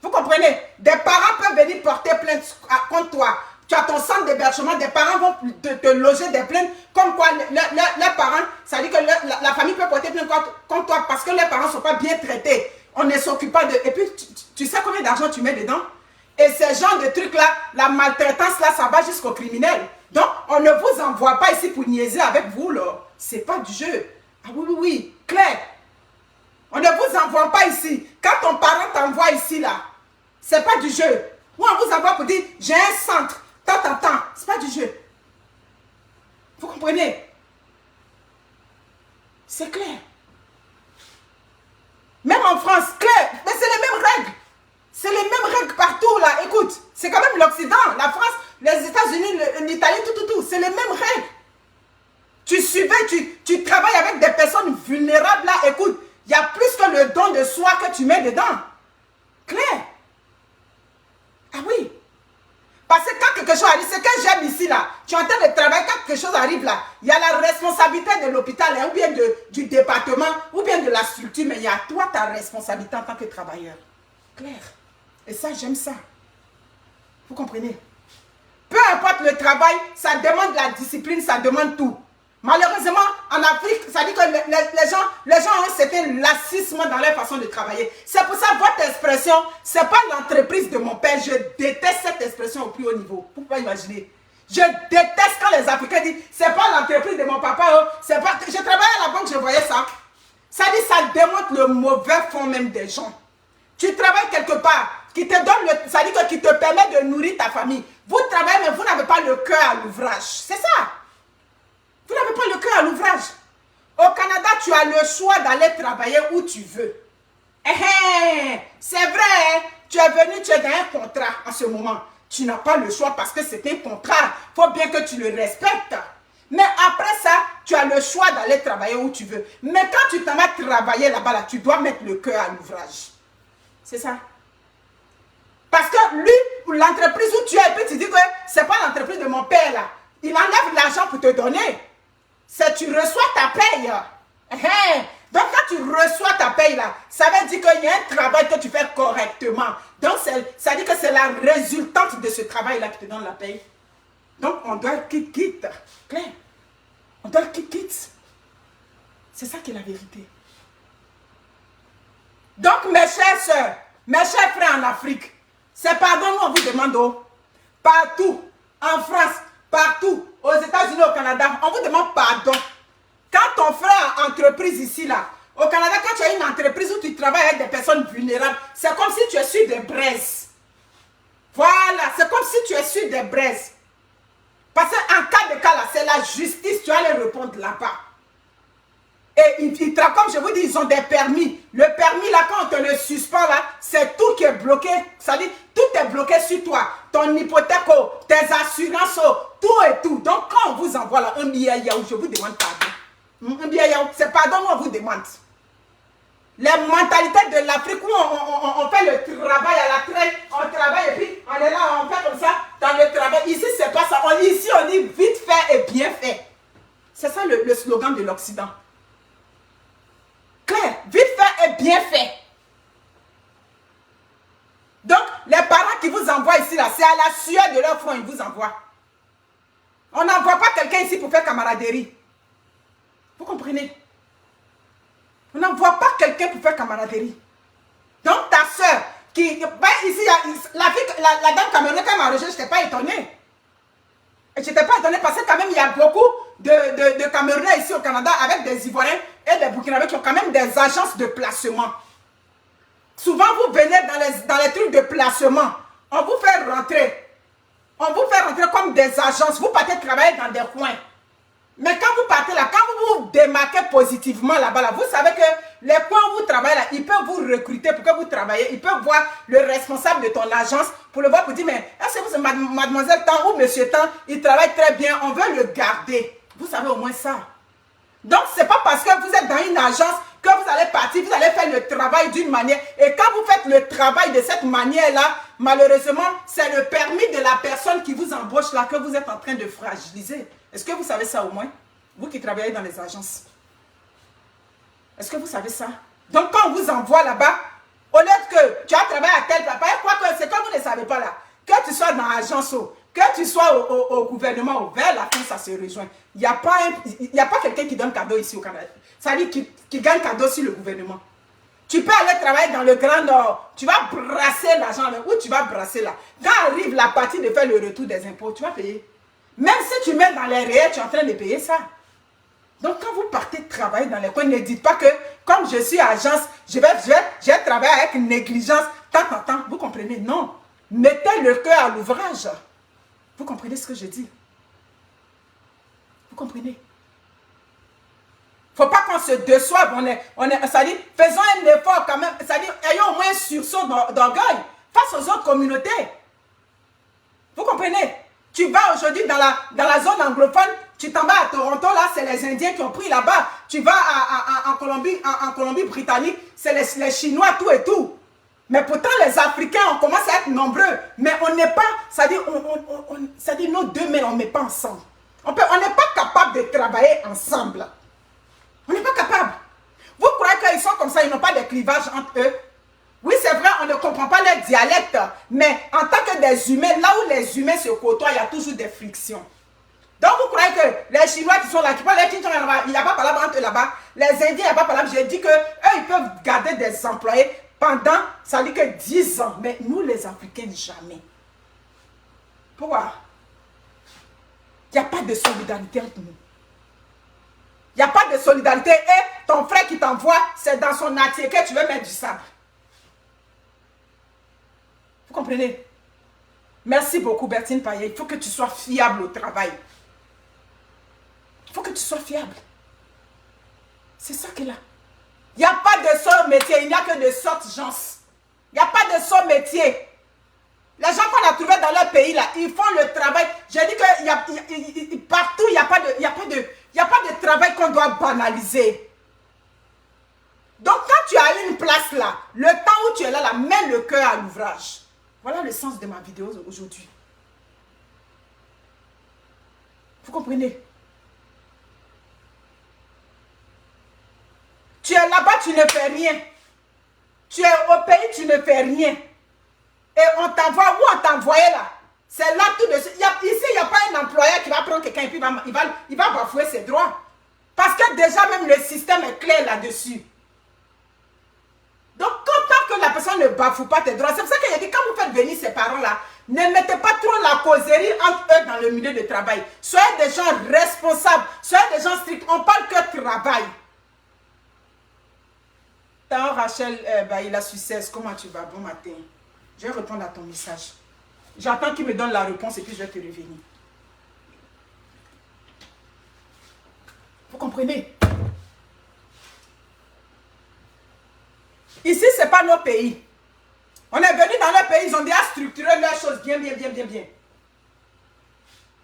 Vous comprenez? Des parents peuvent venir porter plainte contre toi. Tu as ton centre d'hébergement, des parents vont te loger des plaintes. Comme quoi, leurs parents, ça dit que la famille peut porter plainte contre toi parce que les parents ne sont pas bien traités. On ne s'occupe pas de... Et puis, tu sais combien d'argent tu mets dedans? Et ces genres de trucs-là, la maltraitance-là, ça va jusqu'aux criminels. Donc, on ne vous envoie pas ici pour niaiser avec vous, là. C'est pas du jeu. Ah oui, clair. On ne vous envoie pas ici. Quand ton parent t'envoie ici, là, c'est pas du jeu. Ou on vous envoie pour dire, j'ai un centre, tant. C'est pas du jeu. Vous comprenez? C'est clair. Même en France, clair. Mais c'est les mêmes règles. C'est les mêmes règles partout, là. Écoute, c'est quand même l'Occident, la France, les États-Unis, l'Italie, tout. C'est les mêmes règles. Tu surveilles, tu travailles avec des personnes vulnérables, là. Écoute, il y a plus que le don de soi que tu mets dedans. Clair. Ah oui. Parce que quand quelque chose arrive, c'est que j'aime ici, là. Tu es en train de travailler, quand quelque chose arrive, là, il y a la responsabilité de l'hôpital, hein, ou bien du département, ou bien de la structure, mais il y a toi, ta responsabilité en tant que travailleur. Clair. Et ça, j'aime ça. Vous comprenez? Peu peu importe le travail, ça demande la discipline, ça demande tout. Malheureusement, en Afrique, ça dit que les gens ont un certain lassisme dans leur façon de travailler. C'est pour ça que votre expression, ce n'est pas l'entreprise de mon père. Je déteste cette expression au plus haut niveau. Vous pouvez imaginer. Je déteste quand les Africains disent, c'est pas l'entreprise de mon papa. C'est pas... Je travaillais à la banque, je voyais ça. Ça dit, ça démontre le mauvais fond même des gens. Tu travailles quelque part, qui te donne ça dit que qui te permet de nourrir ta famille. Vous travaillez, mais vous n'avez pas le cœur à l'ouvrage. C'est ça. Vous n'avez pas le cœur à l'ouvrage. Au Canada, tu as le choix d'aller travailler où tu veux. C'est vrai, tu es venu, tu es dans un contrat en ce moment. Tu n'as pas le choix parce que c'est un contrat. Il faut bien que tu le respectes. Mais après ça, tu as le choix d'aller travailler où tu veux. Mais quand tu t'en vas travailler là-bas, là, tu dois mettre le cœur à l'ouvrage. C'est ça. Parce que lui, l'entreprise où tu es, puis tu dis que ce n'est pas l'entreprise de mon père là. Il enlève l'argent pour te donner. C'est tu reçois ta paye. Donc quand tu reçois ta paye là, ça veut dire qu'il y a un travail que tu fais correctement. Donc ça veut dire que c'est la résultante de ce travail là qui te donne la paye. Donc on doit quitte. Claire. On doit quitte. C'est ça qui est la vérité. Donc mes chères soeurs, mes chers frères en Afrique, c'est pardon nous on vous demande partout, en France, partout, aux États-Unis, au Canada, on vous demande pardon. Quand ton frère a entreprise ici, là, au Canada, quand tu as une entreprise où tu travailles avec des personnes vulnérables, c'est comme si tu es sur des braises. Voilà, c'est comme si tu es sur des braises. Parce qu'en cas de cas, là, c'est la justice, tu vas les répondre là-bas. Et comme je vous dis, ils ont des permis. Le permis, là, quand on te le suspend, là, c'est tout qui est bloqué. Ça dit, tout est bloqué sur toi. Ton hypothèque, tes assurances, tout et tout. Donc, quand on vous envoie là, un billet yaou, je vous demande pardon. Un billet yaou, c'est pardon, on vous demande. Les mentalités de l'Afrique où on fait le travail à la traîne, on travaille et puis on est là, on fait comme ça, dans le travail. Ici, c'est pas ça. Ici, on dit vite fait et bien fait. C'est ça le slogan de l'Occident. Claire, vite fait et bien fait. Donc, les parents qui vous envoient ici, là, c'est à la sueur de leur front, ils vous envoient. On n'envoie pas quelqu'un ici pour faire camaraderie. Vous comprenez? On n'envoie pas quelqu'un pour faire camaraderie. Donc, ta soeur, qui... Ben, ici, la dame camerounaise, quand elle m'a rejeté, je n'étais pas étonnée. Et je n'étais pas étonnée parce que quand même, il y a beaucoup de Camerounais ici au Canada avec des Ivoiriens et des Burkinabés qui ont quand même des agences de placement. Souvent, vous venez dans les trucs de placement. On vous fait rentrer. On vous fait rentrer comme des agences. Vous partez travailler dans des coins. Mais quand vous partez là, quand vous vous démarquez positivement là-bas, là, vous savez que les coins où vous travaillez là, ils peuvent vous recruter pour que vous travaillez. Ils peuvent voir le responsable de ton agence pour le voir pour dire, mais est-ce que mademoiselle Tan ou monsieur Tan, il travaille très bien, on veut le garder. Vous savez au moins ça. Donc, ce n'est pas parce que vous êtes dans une agence que vous allez partir, vous allez faire le travail d'une manière. Et quand vous faites le travail de cette manière-là, malheureusement, c'est le permis de la personne qui vous embauche là que vous êtes en train de fragiliser. Est-ce que vous savez ça au moins? Vous qui travaillez dans les agences. Est-ce que vous savez ça? Donc, quand on vous envoie là-bas, au lieu que tu as travaillé à tel papa, c'est comme vous ne savez pas là. Que tu sois dans l'agence, que tu sois au gouvernement, vers la fin, ça se rejoint. Il n'y a pas quelqu'un qui donne cadeau ici au Canada. Ça veut dire qui gagne cadeau sur le gouvernement. Tu peux aller travailler dans le Grand Nord. Tu vas brasser l'argent. Où tu vas brasser là? Quand arrive la partie de faire le retour des impôts, tu vas payer. Même si tu mets dans les réels, tu es en train de payer ça. Donc, quand vous partez travailler dans les coins, ne dites pas que, comme je suis agence, je vais travailler avec négligence, tant. Vous comprenez? Non. Mettez le cœur à l'ouvrage. Vous comprenez ce que je dis? Vous comprenez? Il ne faut pas qu'on se déçoive. Ça dit, faisons un effort quand même. Ça dit, ayons au moins un sursaut d'orgueil face aux autres communautés. Vous comprenez? Tu vas aujourd'hui dans la zone anglophone, tu t'en vas à Toronto, là, c'est les Indiens qui ont pris là-bas. Tu vas en Colombie-Britannique, c'est les Chinois, tout et tout. Mais pourtant, les Africains, on commence à être nombreux. Mais on n'est pas, ça dit, nos deux mains, on ne met pas ensemble. On n'est pas capable de travailler ensemble. On n'est pas capable. Vous croyez qu'ils sont comme ça, ils n'ont pas de clivage entre eux? Oui, c'est vrai, on ne comprend pas leur dialecte, mais en tant que des humains, là où les humains se côtoient, il y a toujours des frictions. Donc, vous croyez que les Chinois qui sont là, qui parlent les Chinois, il n'y a pas parlé entre eux là-bas, les Indiens, il n'y a pas parlé. J'ai dit qu'eux, ils peuvent garder des employés pendant, ça dit que 10 ans. Mais nous, les Africains, jamais. Pourquoi? Il n'y a pas de solidarité entre nous. Il n'y a pas de solidarité. Et ton frère qui t'envoie, c'est dans son atelier que tu veux mettre du sable. Vous comprenez? Merci beaucoup, Bertine Payet. Il faut que tu sois fiable au travail. Il faut que tu sois fiable. C'est ça qu'il a. Il n'y a pas de seul métier. Il n'y a que de sortes gens. Il n'y a pas de seul métier. Les gens qu'on a trouvés dans leur pays, là, ils font le travail. J'ai dit que partout, il n'y a pas de travail qu'on doit banaliser. Donc, quand tu as une place là, le temps où tu es là, mets le cœur à l'ouvrage. Voilà le sens de ma vidéo aujourd'hui. Vous comprenez? Tu es là-bas, tu ne fais rien. Tu es au pays, tu ne fais rien. Et on t'envoie, où on t'envoyait là? C'est là tout de suite. Ici, il n'y a pas un employeur qui va prendre quelqu'un et puis il va bafouer ses droits. Parce que déjà, même le système est clair là-dessus. Donc, tant que la personne ne bafoue pas tes droits, c'est pour ça qu'il a dit, quand vous faites venir ces parents-là, ne mettez pas trop la causerie entre eux dans le milieu de travail. Soyez des gens responsables, soyez des gens stricts. On parle que travail. Rachel, il a su 16. Comment tu vas? Bon matin. Je vais répondre à ton message. J'attends qu'il me donne la réponse et puis je vais te revenir. Vous comprenez? Ici, ce n'est pas nos pays. On est venu dans leur pays, ils ont déjà structuré leurs choses bien.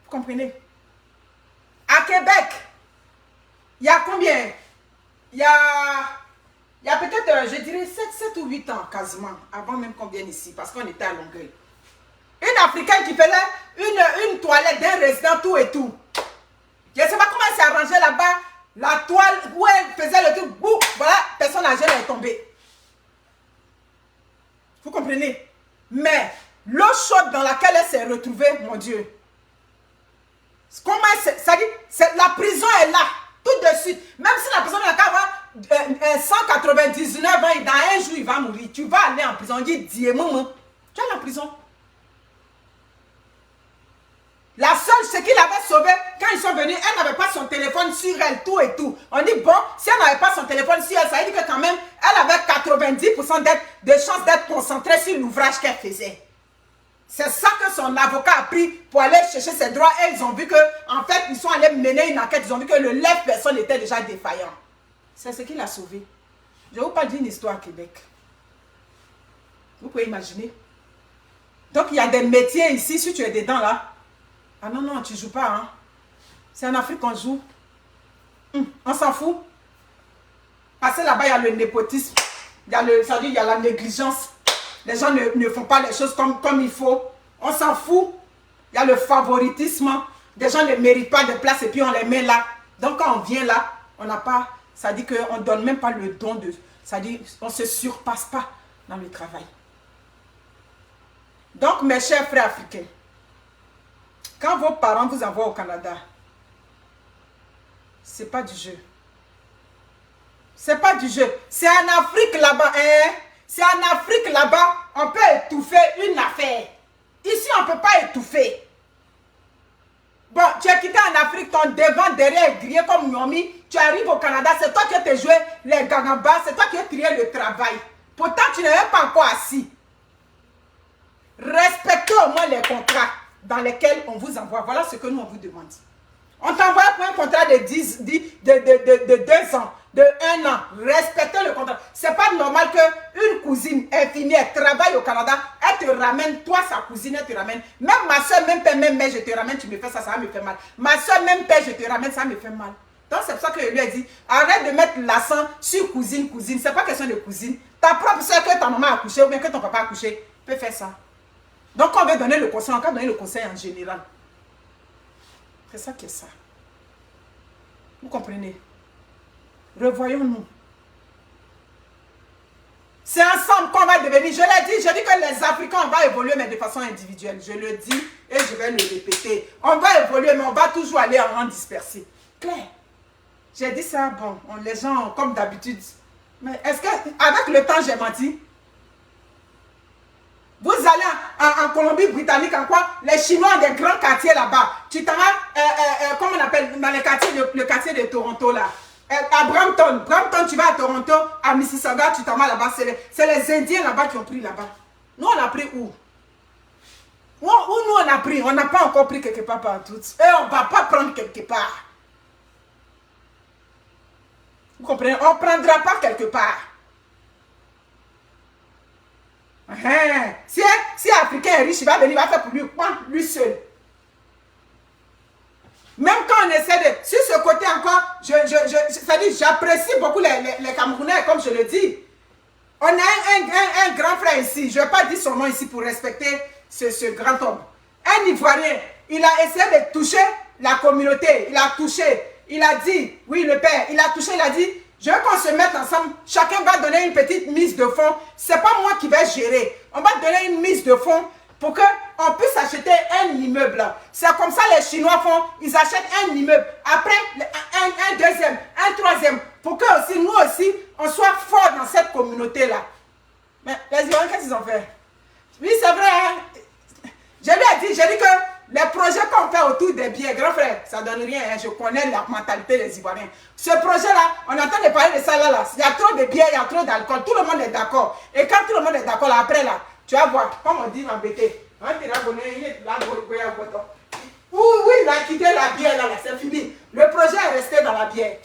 Vous comprenez? À Québec, il y a combien? Il y a peut-être, je dirais, 7 ou 8 ans quasiment, avant même qu'on vienne ici, parce qu'on était à Longueuil. Une Africaine qui faisait une toilette d'un résident, tout et tout. Je ne sais pas comment elle s'est arrangée là-bas. La toile où elle faisait le truc, boum, voilà, personne âgée est tombée. Vous comprenez? Mais l'eau chaude dans laquelle elle s'est retrouvée, mon Dieu. Comment ça dit, la prison est là, tout de suite. Même si la personne a 199 ans et dans un jour il va mourir, tu vas aller en prison. On dit, dis maman, tu es en prison. La seule, ce qu'il avait sauvé, quand ils sont venus, elle n'avait pas son téléphone sur elle, tout et tout. On dit, bon, si elle n'avait pas son téléphone sur elle, ça veut dire que quand même, elle avait 90% de chances d'être concentrée sur l'ouvrage qu'elle faisait. C'est ça que son avocat a pris pour aller chercher ses droits. Et ils ont vu que, en fait, ils sont allés mener une enquête. Ils ont vu que le lève personne était déjà défaillant. C'est ce qui l'a sauvé. Je vais vous parler d'une histoire à Québec. Vous pouvez imaginer. Donc, il y a des métiers ici, si tu es dedans là. Ah non, tu ne joues pas. Hein. C'est en Afrique qu'on joue. On s'en fout. Parce que là-bas, il y a le népotisme. Il y a la négligence. Les gens ne font pas les choses comme il faut. On s'en fout. Il y a le favoritisme. Des gens ne méritent pas de place et puis on les met là. Donc quand on vient là, on n'a pas... Ça dit qu'on ne donne même pas le don de... Ça dit on ne se surpasse pas dans le travail. Donc mes chers frères africains, quand vos parents vous envoient au Canada, ce n'est pas du jeu. C'est pas du jeu. C'est en Afrique là-bas, hein? C'est en Afrique là-bas, on peut étouffer une affaire. Ici, on ne peut pas étouffer. Bon, tu es quitté en Afrique, ton devant, derrière, grillé comme Nomi. Tu arrives au Canada, c'est toi qui as joué les gagambas, c'est toi qui as trié le travail. Pourtant, tu n'es même pas encore assis. Respectez au moins les contrats dans lesquels on vous envoie. Voilà ce que nous, on vous demande. On t'envoie pour un contrat de 2 ans, de 1 an. Respectez le contrat. C'est pas normal qu'une cousine infirmière travaille au Canada, elle te ramène, toi sa cousine, elle te ramène. Même ma soeur, même père, même mère, je te ramène, tu me fais ça, ça va me faire mal. Ma soeur, même père, je te ramène, ça me fait mal. Donc c'est pour ça que je lui ai dit, arrête de mettre l'accent sur cousine. C'est pas question de cousine. Ta propre soeur que ta maman a accouché ou bien que ton papa a accouché peut faire ça. Donc on veut donner le conseil, on va donner le conseil en général. C'est ça qui est ça. Vous comprenez? Revoyons-nous. C'est ensemble qu'on va devenir. Je l'ai dit, je dis que les Africains, on va évoluer, mais de façon individuelle. Je le dis et je vais le répéter. On va évoluer, mais on va toujours aller en rang dispersé. Claire, j'ai dit ça, bon, les gens, comme d'habitude. Mais est-ce qu'avec le temps, j'ai menti? Vous allez en Colombie-Britannique, en quoi? Les Chinois ont des grands quartiers là-bas. Tu t'en vas, comment on appelle, dans les quartiers, le quartier de Toronto, là. À Brampton. Brampton, tu vas à Toronto, à Mississauga, tu t'en vas là-bas. C'est les Indiens là-bas qui ont pris là-bas. Nous, on a pris où? Où nous, on a pris? On n'a pas encore pris quelque part partout. Et on ne va pas prendre quelque part. Vous comprenez? On ne prendra pas quelque part. Si Africain est riche, il va venir, il va faire pour lui seul. Même quand on essaie de... Sur ce côté encore, c'est-à-dire j'apprécie beaucoup les Camerounais, comme je le dis. On a un grand frère ici, je ne vais pas dire son nom ici pour respecter ce grand homme. Un Ivoirien, il a essayé de toucher la communauté, il a touché, il a dit, oui le père, il a touché, il a dit, je veux qu'on se mette ensemble, chacun va donner une petite mise de fonds, c'est pas moi qui vais gérer, on va donner une mise de fonds pour qu'on puisse acheter un immeuble. C'est comme ça les Chinois font, ils achètent un immeuble, après un deuxième, un troisième, pour que aussi, nous aussi, on soit forts dans cette communauté-là. Mais les Ivoiriens, qu'est-ce qu'ils ont fait? Oui, c'est vrai, hein? Je lui ai dit que les projets qu'on fait autour des biens, grand frère, ça ne donne rien, hein? Je connais la mentalité des Ivoiriens. Ce projet-là, on entend de parler de ça là, il y a trop de biens, il y a trop d'alcool, tout le monde est d'accord. Et quand tout le monde est d'accord, après là, tu vas voir, comme on dit en BT, oui, il a quitté la bière là, c'est fini. Le projet est resté dans la bière.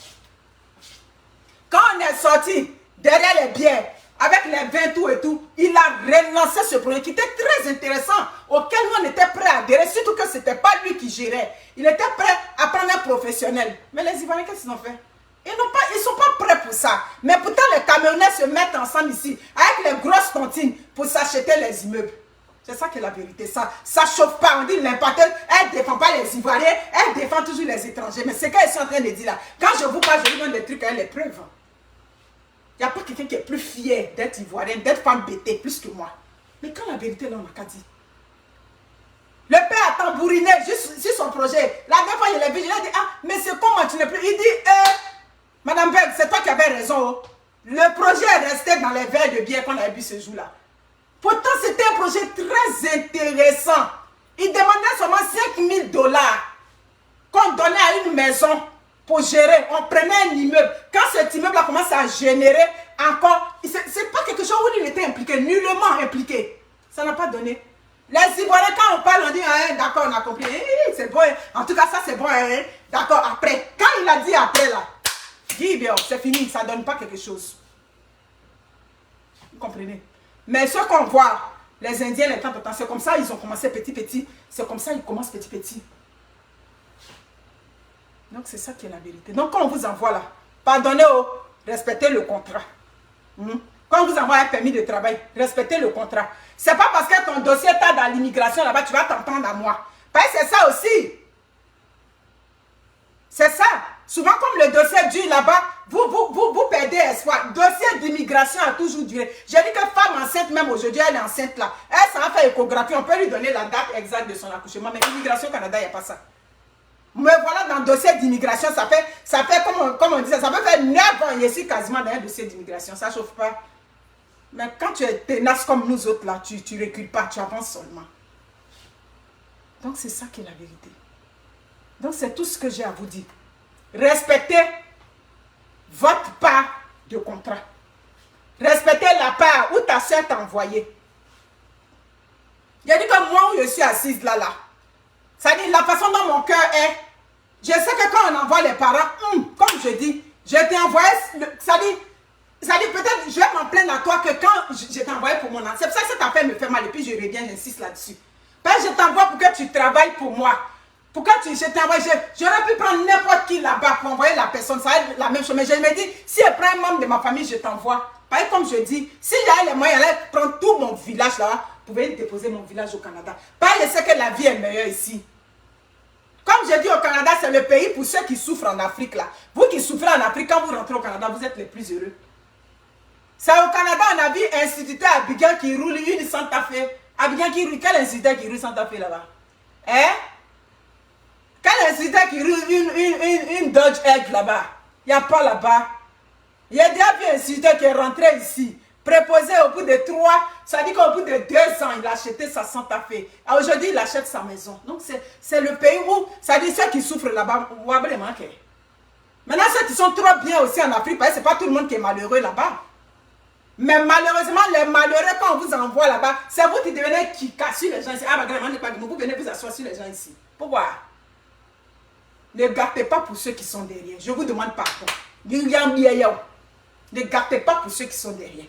Quand on est sorti derrière les bières, avec les vins tout et tout, il a relancé ce projet qui était très intéressant, auquel nous on était prêts à adhérer, surtout que ce n'était pas lui qui gérait. Il était prêt à prendre un professionnel. Mais les Ivoiriens, qu'est-ce qu'ils ont fait? Ils ne sont pas prêts pour ça. Mais pourtant, les Camerounais se mettent ensemble ici, avec les grosses tontines, pour s'acheter les immeubles. C'est ça qui est la vérité. Ça ne chauffe pas. On dit l'impacteur, elle ne défend pas les Ivoiriens, elle défend toujours les étrangers. Mais c'est qu'elle est en train de dire là. Quand je vous parle, je vous donne des trucs avec les preuves. Il n'y a pas quelqu'un qui est plus fier d'être Ivoirien, d'être femme bêtée, plus que moi. Mais quand la vérité, là, on n'a qu'à dire. Le père a tambouriné juste sur son projet. La dernière fois, il l'a vu, il a dit, ah, mais c'est comment tu n'es plus. Il dit, Madame Berg, c'est toi qui avais raison. Le projet est resté dans les verres de bière qu'on a bu ce jour-là. Pourtant, c'était un projet très intéressant. Il demandait seulement 5 000 $ qu'on donnait à une maison pour gérer. On prenait un immeuble. Quand cet immeuble a commencé à générer encore, c'est pas quelque chose où il était impliqué, nullement impliqué. Ça n'a pas donné. Les Ivoiriens, quand on parle, on dit, ah, d'accord, on a compris. C'est bon. En tout cas, ça, c'est bon. Hein? D'accord, après. Quand il a dit après, là, dis bien, c'est fini, ça ne donne pas quelque chose. Vous comprenez? Mais ce qu'on voit, les Indiens, les temps, c'est comme ça, ils ont commencé petit. C'est comme ça, ils commencent petit. Donc, c'est ça qui est la vérité. Donc, quand on vous envoie là, pardonnez, respectez le contrat. Quand on vous envoie un permis de travail, respectez le contrat. C'est pas parce que ton dossier est dans l'immigration là-bas, tu vas t'entendre à moi. Parce que c'est ça aussi. C'est ça. Souvent, comme le dossier dure là-bas, vous perdez espoir. Dossier d'immigration a toujours duré. J'ai dit que femme enceinte, même aujourd'hui, elle est enceinte là. Elle s'en va faire échographie. On peut lui donner la date exacte de son accouchement. Mais l'immigration au Canada, il n'y a pas ça. Mais voilà, dans le dossier d'immigration, ça fait comme on dit, ça peut faire 9 ans ici quasiment dans un dossier d'immigration. Ça ne chauffe pas. Mais quand tu es tenace comme nous autres là, tu ne recules pas, tu avances seulement. Donc c'est ça qui est la vérité. Donc c'est tout ce que j'ai à vous dire. Respectez votre part de contrat. Respectez la part où ta soeur t'a envoyé. Il a dit que moi où je suis assise là, ça dit la façon dont mon cœur est. Je sais que quand on envoie les parents, comme je dis, je t'ai envoyé, ça dit peut-être, je vais m'en plaindre à toi que quand je t'ai envoyé pour mon enfant, c'est pour ça que cette affaire me fait mal et puis je reviens, j'insiste là-dessus. Parce que je t'envoie pour que tu travailles pour moi. Pourquoi je t'envoie, j'aurais pu prendre n'importe qui là-bas pour envoyer la personne, ça va être la même chose. Mais je me dis, si elle prend un membre de ma famille, je t'envoie. Pareil comme je dis, si j'avais les moyens, elle allait prendre tout mon village là, vous pouvez déposer mon village au Canada. Parce que je sais que la vie est meilleure ici. Comme je dis au Canada, c'est le pays pour ceux qui souffrent en Afrique là. Vous qui souffrez en Afrique, quand vous rentrez au Canada, vous êtes les plus heureux. C'est au Canada, on a vu un instituteur Abidjan qui roule une Santa Fe. Abidjan qui roule, quel instituteur qui roule Santa Fe là-bas? Hein? Quel instituteur qui roule une Dodge Egg là-bas? Il n'y a pas là-bas. Il y a déjà vu un instituteur qui est rentré ici, préposé au bout de 3, ça dit qu'au bout de 2 ans, il a acheté sa Santa Fe. Aujourd'hui, il achète sa maison. Donc, c'est le pays où, ça dit ceux qui souffrent là-bas, maintenant, ceux qui sont trop bien aussi en Afrique, parce que ce n'est pas tout le monde qui est malheureux là-bas. Mais malheureusement, les malheureux, quand on vous envoie là-bas, c'est vous qui devenez qui cassent les gens ici. Ah, vous venez vous asseoir sur les gens ici. Pourquoi? Ne gâtez pas pour ceux qui sont derrière. Je vous demande pardon. Ne gâtez pas pour ceux qui sont derrière.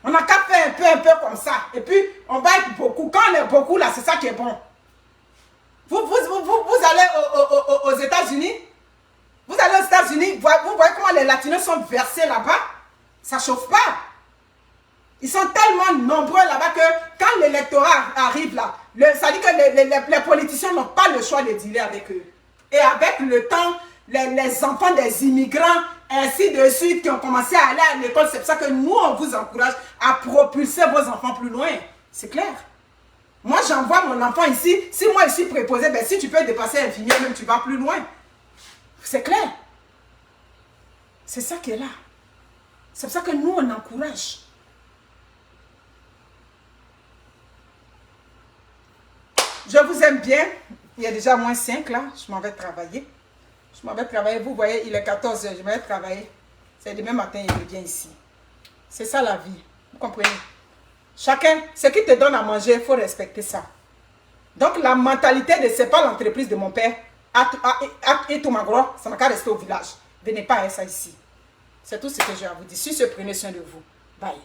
On n'a qu'à faire un peu comme ça. Et puis, on va être beaucoup. Quand on est beaucoup, là, c'est ça qui est bon. Vous allez aux États-Unis. Vous allez aux États-Unis, vous voyez comment les Latinos sont versés là-bas. Ça ne chauffe pas. Ils sont tellement nombreux là-bas que quand l'électorat arrive là, ça dit que les politiciens n'ont pas le choix de dealer avec eux. Et avec le temps, les enfants des immigrants, ainsi de suite, qui ont commencé à aller à l'école, c'est pour ça que nous, on vous encourage à propulser vos enfants plus loin. C'est clair. Moi, j'envoie mon enfant ici. Si moi, je suis préposé, ben, si tu peux dépasser infirmière, même tu vas plus loin. C'est clair. C'est ça qui est là. C'est pour ça que nous, on encourage. Je vous aime bien. Il y a déjà moins 5 là. Je m'en vais travailler. Je m'en vais travailler. Vous voyez, il est 14 h. Je m'en vais travailler. C'est demain matin, il revient ici. C'est ça la vie. Vous comprenez? Chacun, ce qui te donne à manger, il faut respecter ça. Donc, la mentalité de c'est pas l'entreprise de mon père. Et tout ma gros, ça n'a qu'à rester au village. Venez pas à ça ici. C'est tout ce que j'ai à vous dire. Sur ce, prenez soin de vous. Bye.